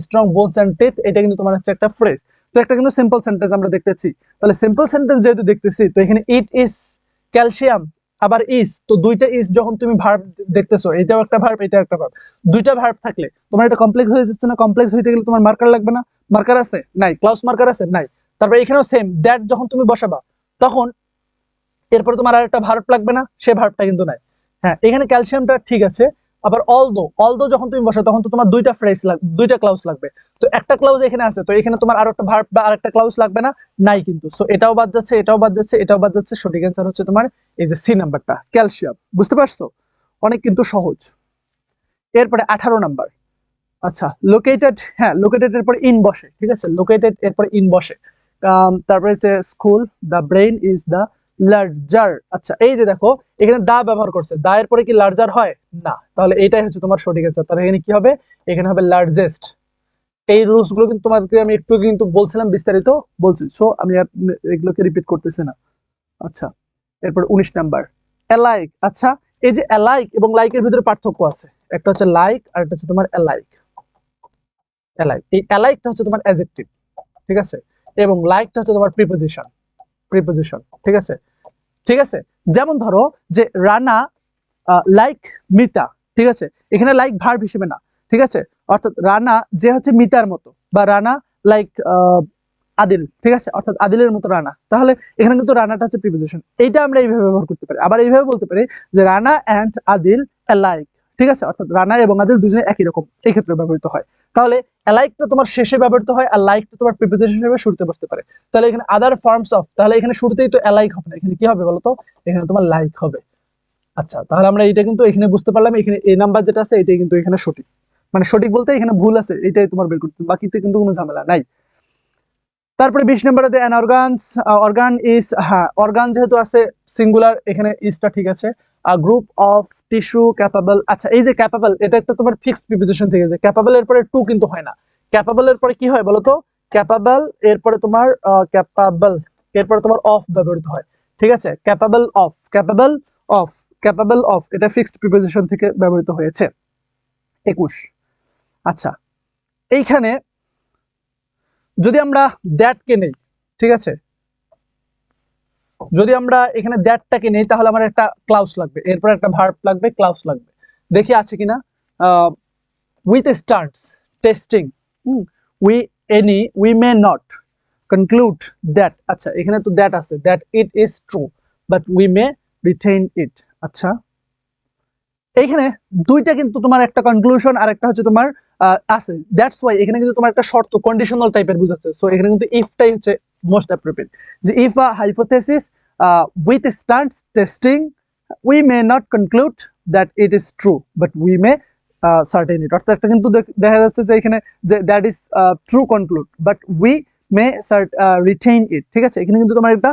strong bones and teeth এটা কিন্তু তোমার হচ্ছে একটা ফ্রেজ, তো একটা কিন্তু সিম্পল সেন্টেন্স আমরা দেখতেছি। তাহলে সিম্পল সেন্টেন্স যেহেতু দেখতেছি তো এখানে ইট ইজ ক্যালসিয়াম আবার ইজ, তো দুইটা ইজ যখন তুমি ভার্ব দেখতেছো, এটাও একটা ভার্ব এটাও একটা ভার্ব, দুইটা ভার্ব থাকলে তোমার এটা কমপ্লেক্স হয়ে যাচ্ছে না। কমপ্লেক্স হইতে গেলে তোমার মার্কার লাগবে না, মার্কার আছে নাই, ক্লাউস মার্কার আছে নাই। তারপরে এখানেও সেম, দ্যাট যখন তুমি বসাবা তখন এরপরে তোমার আরেকটা ভার্ব লাগবে না, সে ভার্বটা কিন্তু নাই। হ্যাঁ এখানে ক্যালসিয়ামটা ঠিক আছে, আবার অলদো যখন তুমি বসাও তখন তো তোমার দুইটা ফ্রেজ লাগবে, দুইটা ক্লাউস লাগবে, তো একটা ক্লাউজ এখানে আছে, তো এখানে তোমার আরো একটা ভার্ব বা আরেকটা ক্লাউস লাগবে না, নাই কিন্তু। সো এটাও বাদ যাচ্ছে, এটাও বাদ যাচ্ছে, এটাও বাদ যাচ্ছে, সঠিক অ্যান্সার হচ্ছে তোমার এই যে সি নাম্বারটা, ক্যালসিয়াম। বুঝতে পারছো, অনেক কিন্তু সহজ। এরপরে 18 নাম্বার, আচ্ছা লোকেটেড, হ্যাঁ লোকেটেড এর পরে ইন বসে, ঠিক আছে, লোকেটেড এর পরে ইন বসে। তারপরে হচ্ছে school, the brain is the larger. আচ্ছা এই যে দেখো এখানে দা ব্যবহার করছে, দা এর পরে কি লার্জার হয় না, তাহলে এইটাই হচ্ছে তোমার সঠিক অ্যান্সার। তাহলে এখানে কি হবে, এখানে হবে লার্জেস্ট। এই রুলস গুলো কিন্তু তোমাদেরকে আমি একটু কিন্তু বলছিলাম, বিস্তারিত বলছি, সো আমি আর এগুলোকে রিপিট করতেছি না। আচ্ছা এরপর 19 নাম্বার অ্যালাইক। আচ্ছা এই যে অ্যালাইক এবং লাইকের ভিতরে পার্থক্য আছে, একটা হচ্ছে লাইক আর একটা হচ্ছে তোমার অ্যালাইক। অ্যালাইক, এই অ্যালাইকটা হচ্ছে তোমার অ্যাডজেক্টিভ, ঠিক আছে, এবং লাইকটা হচ্ছে তোমার প্রিপোজিশন, ঠিক আছে, ঠিক আছে। যেমন ধরো যে রানা লাইক মিতা, ঠিক আছে, এখানে লাইক ভার্ব হিসেবে না, ঠিক আছে, অর্থাৎ রানা যে হচ্ছে মিতার মতো, বা রানা লাইক আদিল, ঠিক আছে, অর্থাৎ আদিলের মতো রানা, তাহলে এখানে কিন্তু রানাটা হচ্ছে প্রিপোজিশন। এইটা আমরা এইভাবে ব্যবহার করতে পারি, আবার এইভাবে বলতে পারি যে রানা অ্যান্ড আদিল অ্যালাইক, ঠিক আছে, অর্থাৎ রানা এবং আদিল দুজনে একই রকম, এই ক্ষেত্রে ব্যবহৃত হয়। তাহলে অ্যালাইকটা তোমার শেষে ব্যবহৃত হয় আর লাইকটা তোমার প্রিপোজিশন হিসেবে শুরুতে বসতে পারে। তাহলে এখানে আদার ফর্মস অফ, তাহলে এখানে শুরুতেই তো অ্যালাইক হবে না, এখানে কি হবে বলতো, এখানে তোমার লাইক হবে। আচ্ছা তাহলে আমরা এটা কিন্তু এখানে বুঝতে পারলাম, এখানে এই নাম্বার যেটা আছে এটাই কিন্তু এখানে সঠিক, মানে সঠিক বলতে এখানে ভুল আছে এটাই তোমার বের করতে, বাকিতে কিন্তু কোনো ঝামেলা নাই। তারপরে 20 নম্বরে দেন অর্গানস, অর্গান ইজ, হ্যাঁ অর্গান যেহেতু আছে সিঙ্গুলার এখানে ইজটা ঠিক আছে। গ্রুপ অফ টিস্যু ক্যাপাবল, আচ্ছা এই যে ক্যাপাবল এটা একটা তোমার ফিক্সড প্রিপোজিশন থেকে যায়, ক্যাপাবল এর পরে টু কিন্তু হয় না, ক্যাপাবল এর পরে কি হয় বলতো, ক্যাপাবল এরপরে তোমার ক্যাপাবল এরপরে তোমার অফ ব্যবহৃত হয়, ঠিক আছে, ক্যাপাবল অফ, ক্যাপাবল অফ এটা ফিক্সড প্রিপোজিশন থেকে ব্যবহৃত হয়েছে। 21, আচ্ছা এইখানে যদি আমরা দ্যাটকে নেই, ঠিক আছে, যদি আমরা এখানে দ্যাটটাকে নেই তাহলে আমার একটা ক্লাউজ লাগবে, এরপর একটা ভার্ব লাগবে, ক্লাউজ লাগবে। দেখি আছে কিনা। With starts testing, we may not conclude that. আচ্ছা, এখানে তো দ্যাট আছে, that it is true but we may retain it. আচ্ছা, এইখানে দুইটা কিন্তু তোমার একটা কনক্লুশন আর একটা হচ্ছে তোমার আছে, দ্যাটস ওয়াই এখানে কিন্তু তোমার একটা শর্ত কন্ডিশনাল টাইপের বুঝাচ্ছে। সো এখানে কিন্তু ইফটাই হচ্ছে মোস্ট অ্যাপ্রোপ্রিয়েট, যে if a hypothesis with starts testing we may not conclude that it is true but we may certain it. অর্থাৎ একটা কিন্তু দেখা যাচ্ছে যে এখানে যে that is true conclude but we may retain it. ঠিক আছে, এখানে কিন্তু তোমার একটা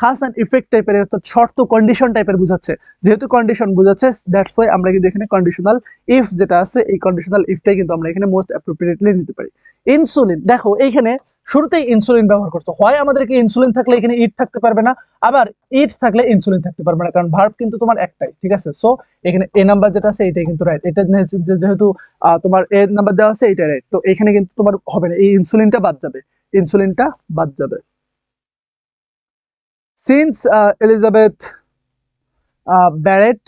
খাস অ্যান্ড ইফেক্ট টাইপের, অর্থাৎ শর্ত কন্ডিশন টাইপের বুঝাচ্ছে। যেহেতু কন্ডিশন বুঝাচ্ছে, দ্যাটস ওয়াই আমরা কিন্তু এখানে কন্ডিশনাল ইফ যেটা আছে, এই কন্ডিশনাল ইফটাই কিন্তু আমরা এখানে মোস্ট অ্যাপ্রোপ্রিয়েটলি নিতে পারি। ইনসুলিন, দেখো এইখানে শুরুতেই ইনসুলিন ব্যবহার করছো, হয় আমাদেরকে ইনসুলিন থাকলে এখানে ইট থাকতে পারবে না, আবার ইট থাকলে ইনসুলিন থাকতে পারবে না, কারণ ভার্ব কিন্তু তোমার একটাই। ঠিক আছে, সো এখানে এ নাম্বার যেটা আছে এটাই কিন্তু রাইট। এটা যেহেতু তোমার এ নাম্বার দেওয়া আছে এটাই রাইট, তো এখানে কিন্তু তোমার হবে না, এই ইনসুলিনটা বাদ যাবে, ইনসুলিনটা বাদ যাবে। Since Elizabeth Barrett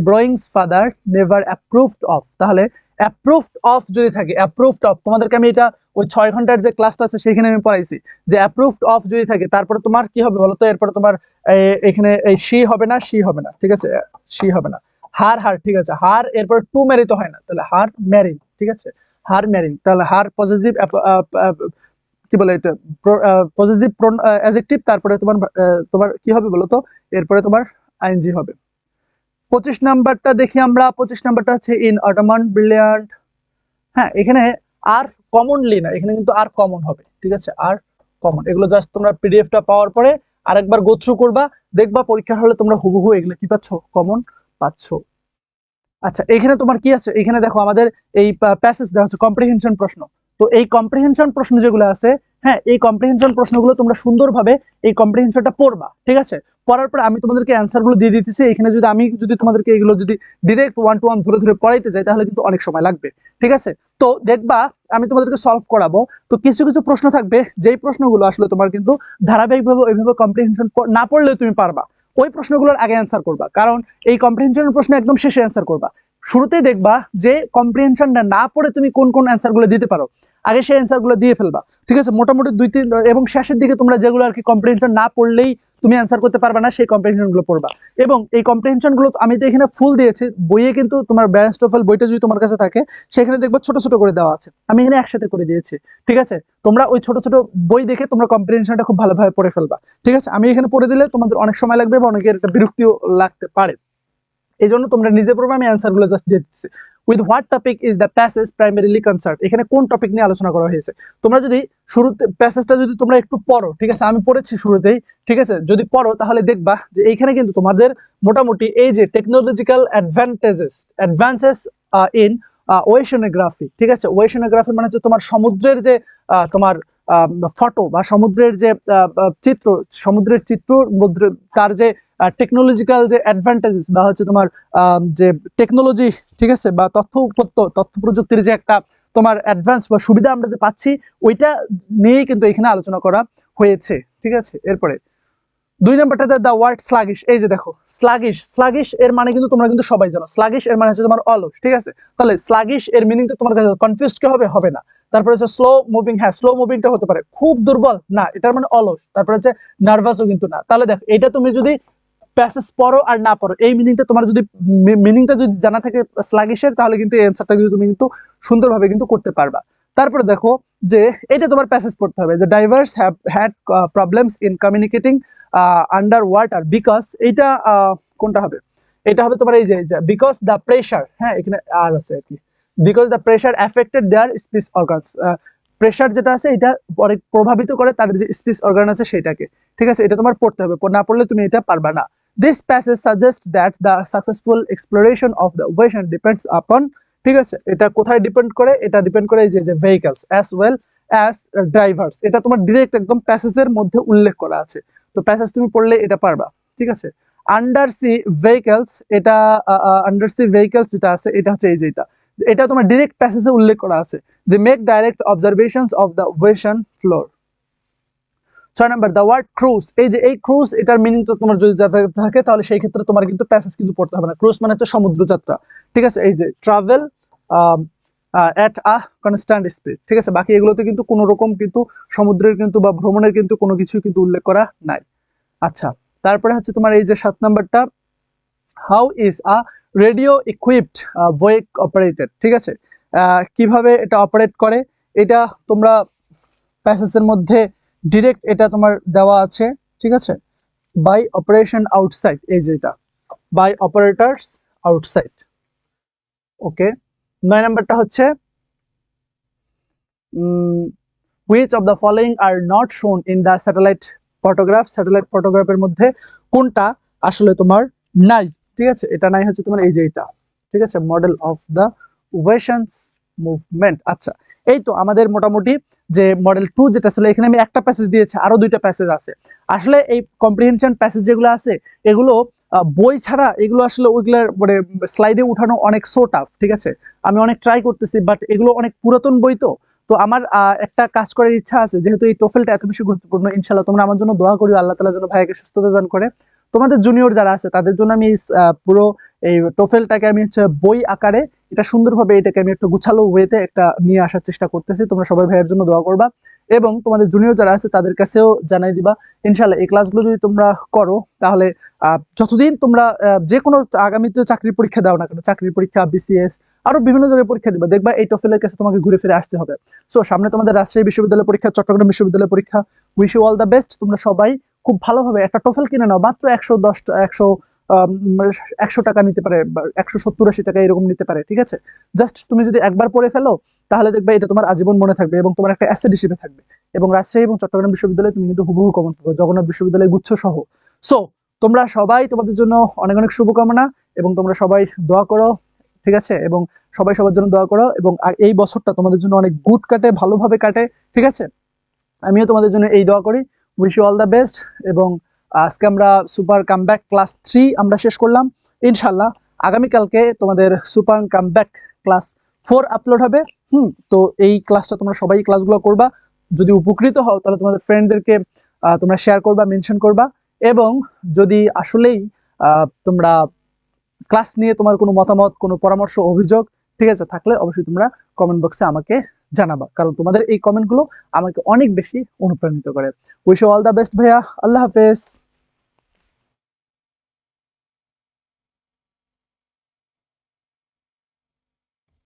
Browning's father never approved of, তাহলে অ্যাপ্রুভড অফ যদি থাকে, অ্যাপ্রুভড অফ তোমাদেরকে আমি এটা ওই 6 ঘন্টার যে ক্লাসটা আছে সেখানে আমি পড়াইছি, যে অ্যাপ্রুভড অফ যদি থাকে তারপরে তোমার কি হবে বলো তো, এরপরে তোমার এখানে এই শি হবে না, শি হবে না। ঠিক আছে, শি হবে না, হার, হার। ঠিক আছে, হার এরপর টু ম্যারি তো হয় না, তাহলে হার ম্যারিং। ঠিক আছে, হার ম্যারিং, তাহলে হার পজিটিভ কি বলে এটা, পজিটিভ অ্যাডজেক্টিভ, তারপরে তোমার তোমার কি হবে বলো তো, এরপরে তোমার আইএনজি হবে। 25 নাম্বারটা দেখি আমরা, 25 নাম্বারটা হচ্ছে ইন অটোমান ব্রিলিয়ান্ট। হ্যাঁ, এখানে আর কমনলি না, এখানে কিন্তু আর কমন হবে। ঠিক আছে, আর কমন, এগুলো জাস্ট তোমরা পিডিএফটা পাওয়ার পরে আরেকবার গো থ্রু করবা, দেখবা পরীক্ষার হলে তোমরা হুবহু এগুলো কি পাচ্ছ, কমন পাচ্ছ। আচ্ছা, এখানে তোমার কি আছে, এখানে দেখো আমাদের এই প্যাসেজ দেওয়া হচ্ছে কম্প্রিহেনশন প্রশ্ন। তো এই কম্প্রিহেনশন প্রশ্ন যেগুলো আছে, হ্যাঁ, এই কম্প্রিহেনশন প্রশ্নগুলো তোমরা সুন্দরভাবে এই কম্প্রিহেনশনটা পড়বা। ঠিক আছে, পড়ার পর আমি তোমাদেরকে অ্যান্সারগুলো দিয়ে দিতেছি। এখানে যদি আমি তোমাদেরকে এগুলো যদি ডিরেক্ট 1 to 1 ধরে ধরে পড়াইতে যাই তাহলে কিন্তু অনেক সময় লাগবে। ঠিক আছে, তো দেখবা আমি তোমাদেরকে সলভ করাবো, তো কিছু কিছু প্রশ্ন থাকবে যেই প্রশ্নগুলো আসলে তোমার কিন্তু ধারাবাহিকভাবে ওইভাবে কম্প্রিহেনশন না পড়লেও তুমি পারবা, ওই প্রশ্নগুলোর আগে অ্যান্সার করবা, কারণ এই কম্প্রিহেনশনের প্রশ্ন একদম শেষে অ্যান্সার করবা। শুরুতেই দেখবা যে কম্প্রিহেনশনটা না পড়ে তুমি কোন কোন অ্যান্সারগুলো দিতে পারো, আগে সেই অ্যান্সারগুলো দিয়ে ফেলবা। ঠিক আছে, মোটামুটি 2-3 এবং শেষের দিকে তোমরা যেগুলো আর কি কম্প্রিহেনশন না পড়লেই তুমি অ্যান্সার করতে পারবে না, সেই কম্প্রিহেনশনগুলো পড়বা। এবং এই কম্প্রিহেনশনগুলো আমি তো এখানে ফুল দিয়েছি, বইয়ে কিন্তু তোমার ব্যালেন্স টোফেল বইটা যদি তোমার কাছে থাকে সেখানে দেখবা ছোট ছোট করে দেওয়া আছে, আমি এখানে একসাথে করে দিয়েছি। ঠিক আছে, তোমরা ওই ছোট ছোট বই দেখে তোমরা কম্প্রিহেনশনটা খুব ভালোভাবে পড়ে ফেলবা। ঠিক আছে, আমি এখানে পড়ে দিলে তোমাদের অনেক সময় লাগবে বা অনেকের একটা বিরক্তিও লাগতে পারে, এই জন্য তোমরা নিজে পড়বে, আমি অ্যান্সারগুলো জাস্ট দিয়ে দিচ্ছি। With what topic is the passage primarily concern, এখানে কোন টপিক নিয়ে আলোচনা করা হয়েছে। তোমরা যদি শুরুতে প্যাসেজটা যদি তোমরা একটু পড়ো, ঠিক আছে, আমি পড়েছি শুরুতেই, ঠিক আছে, যদি পড়ো তাহলে দেখবা যে এইখানে কিন্তু তোমাদের মোটামুটি এই যে টেকনোলজিক্যাল অ্যাডভান্সেস ইন ওয়েশনোগ্রাফি, ঠিক আছে, ওয়েশনোগ্রাফি মানে হচ্ছে তোমার সমুদ্রের যে তোমার ফটো বা সমুদ্রের যে চিত্র, সমুদ্রের চিত্রর মধ্যে তার যে টেকনোলজিক্যাল যে অ্যাডভান্টেজেস বা হচ্ছে তোমার যে টেকনোলজি, ঠিক আছে, বা তথ্য প্রযুক্তির যে একটা তোমার অ্যাডভান্স বা সুবিধা আমরা যে পাচ্ছি, ওইটা নিয়েই কিন্তু এখানে আলোচনা করা হয়েছে। ঠিক আছে, এরপরে 2 নম্বরটাতে দ্য ওয়ার্ড স্লাগিশ, এই যে দেখো স্লাগিশ, স্লাগিশ এর মানে কিন্তু তোমরা কিন্তু সবাই জানো, স্লাগিশ এর মানে হচ্ছে তোমার অলস। ঠিক আছে, তাহলে স্লাগিশ এর মিনিংটা তোমার কাছে কনফিউজড কি হবে, হবে না। তারপরে হচ্ছে স্লো মুভিং, হ্যাঁ স্লো মুভিংটা হতে পারে, খুব দুর্বল না, এটার মানে অলস। তারপরে হচ্ছে নার্ভাসও কিন্তু না। তাহলে দেখো এটা তুমি যদি প্যাসেজ পড়ো আর না পড়ো, এই মিনিংটা তোমার যদি মিনিংটা যদি জানা থাকে স্লাগিশের, তাহলে কিন্তু এই অ্যান্সারটা কিন্তু তুমি কিন্তু সুন্দরভাবে কিন্তু করতে পারবা। তারপরে দেখো যে এটা তোমার প্যাসেজ পড়তে হবে, যে diverse have had problems in communicating under water because, এইটা কোনটা হবে, এটা হবে তোমার এই যে বিকজ দ্য প্রেশার, হ্যাঁ এখানে আর আছে আর কি, because the pressure affected their speech organs, pressure যেটা আছে এটা অনেক প্রভাবিত করে তাদের যে স্পিচ অর্গান আছে সেটাকে। ঠিক আছে, এটা তোমার পড়তে হবে, না পড়লে তুমি এটা পারবা না। This passage suggest that the successful exploration of the ocean depends upon, ঠিক আছে, এটা কোথায় ডিপেন্ড করে, এটা ডিপেন্ড করে এই যে vehicles as well as drivers, এটা তোমার ডিরেক্ট একদম প্যাসেজের মধ্যে উল্লেখ করা আছে, তো প্যাসেজ তুমি পড়লে এটা পারবা। ঠিক আছে, আন্ডার সি ভেহিকলস, এটা আন্ডার সি ভেহিকলস যেটা আছে এটা হচ্ছে এই যে এটা তোমার ডিরেক্ট প্যাসেজে উল্লেখ করা আছে, যে make direct observations of the ocean floor. 6 number the word cruise, এই যে এই ক্রুজ এটার মিনিং তো তোমার যদি জানা থাকে তাহলে সেই ক্ষেত্রে তোমার কিন্তু প্যাসেজ কিন্তু পড়তে হবে না। ক্রুজ মানে হচ্ছে সমুদ্র যাত্রা, ঠিক আছে। এই যে travel at a constant speed, ঠিক আছে। বাকি এগুলোতে কিন্তু কোনো রকম কিন্তু সমুদ্রের কিন্তু বা ভ্রমণের কিন্তু কোনো কিছু কিন্তু উল্লেখ করা নাই। আচ্ছা, তারপরে হচ্ছে তোমার এই যে 7 নাম্বারটা, how is a radio equipped voyage operated, ঠিক আছে। কিভাবে এটা অপারেট করে এটা তোমরা প্যাসেজের মধ্যে ডিরেক্ট এটা তোমার দেওয়া আছে, ঠিক আছে। বাই অপারেশন আউটসাইড, এই যে এটা বাই অপারেটরস আউটসাইড। ওকে, 9 নাম্বারটা হচ্ছে which of the following are not shown in the satellite photograph, satellite ফটোগ্রাফের মধ্যে কোনটা আসলে তোমার নাই, ঠিক আছে। এটা নাই হচ্ছে তোমার এই যে এটা, ঠিক আছে, মডেল অফ দ্য ওয়েশনস মুভমেন্ট। আচ্ছা, এই তো আমাদের মোটামুটি যে মডেল 2 যেটা ছিল, এখানে আমি একটা প্যাসেজ দিয়েছি, আরো 2টা প্যাসেজ আছে। আসলে এই কম্প্রিহেনশন প্যাসেজ যেগুলো আছে এগুলো বই ছাড়া এগুলো আসলে ওইগুলার মানে স্লাইডে উঠানো অনেক সো টাফ, ঠিক আছে। আমি অনেক ট্রাই করতেছি, বাট এগুলো অনেক পুরাতন বই, তো আমার একটা কাজ করার ইচ্ছা আছে, যেহেতু এই টোফেলটা এত বেশি গুরুত্বপূর্ণ। ইনশাআল্লাহ তোমরা আমার জন্য দোয়া করিও, আল্লাহ তাআলা যেন ভাইকে সুস্থতা দান করে। তোমাদের জুনিয়র যারা আছে তাদের জন্য আমি পুরো এই টোফেলটাকে আমি হচ্ছে বই আকারে এটা সুন্দরভাবে এটাকে আমি একটু গুছালো ওয়েতে একটা নিয়ে আসার চেষ্টা করতেছি। তোমরা সবাই ভাইয়ের জন্য দোয়া করবা এবং তোমাদের জুনিয়র যারা আছে তাদের কাছেও জানাই দিবা। ইনশাআল্লাহ এই ক্লাসগুলো যদি তোমরা করো তাহলে যতদিন তোমরা যে কোনো আগামীতে চাকরির পরীক্ষা দাও না কেন, চাকরির পরীক্ষা, বিসিএস, আরো বিভিন্ন জায়গায় পরীক্ষা দিবা, দেখবা এই টোফেলের কাছে তোমাকে ঘুরে ফিরে আসতে হবে। সো সামনে তোমাদের রাজশাহী বিশ্ববিদ্যালয় পরীক্ষা, চট্টগ্রাম বিশ্ববিদ্যালয় পরীক্ষা। Wish you all the best. তোমরা সবাই খুব ভালোভাবে একটা টোফেল কিনে নাও, মাত্র 100 টাকা নিতে পারে, 170-80 টাকা এরকম নিতে পারে, ঠিক আছে। জাস্ট তুমি যদি একবার পড়ে ফেলো তাহলে দেখবে এটা তোমার আজীবন মনে থাকবে এবং তোমার একটা অ্যাসেট হিসেবে থাকবে। এবং রাজশাহী এবং চট্টগ্রাম বিশ্ববিদ্যালয়ে তুমি কিন্তু হুবহু কমন পাবে, জগন্নাথ বিশ্ববিদ্যালয় গুচ্ছ সহ। সো তোমরা সবাই, তোমাদের জন্য অনেক অনেক শুভকামনা এবং তোমরা সবাই দোয়া করো, ঠিক আছে। এবং সবাই সবার জন্য দোয়া করো এবং এই বছরটা তোমাদের জন্য অনেক গুড কাটে, ভালোভাবে কাটে, ঠিক আছে। আমিও তোমাদের জন্য এই দোয়া করি। Wish you all the best. এবং আজকে আমরা সুপার কামব্যাক ক্লাস 3 আমরা শেষ করলাম। ইনশাআল্লাহ আগামীকালকে তোমাদের সুপার কামব্যাক ক্লাস 4 আপলোড হবে। তো এই ক্লাসটা তোমরা সবাই ক্লাসগুলো করবা। যদি উপকৃত হও তাহলে তোমাদের ফ্রেন্ডদেরকে তোমরা শেয়ার করবা, মেনশন করবা। এবং যদি আসলেই তোমরা ক্লাস নিয়ে তোমার কোনো মতামত, কোনো পরামর্শ, অভিযোগ, ঠিক আছে, থাকলে অবশ্যই তোমরা কমেন্ট বক্সে আমাকে জানাবা, কারণ তোমাদের এই কমেন্টগুলো আমাকে অনেক বেশি অনুপ্রাণিত করে। Wish you all the best ভাইয়া, আল্লাহ হাফেজ।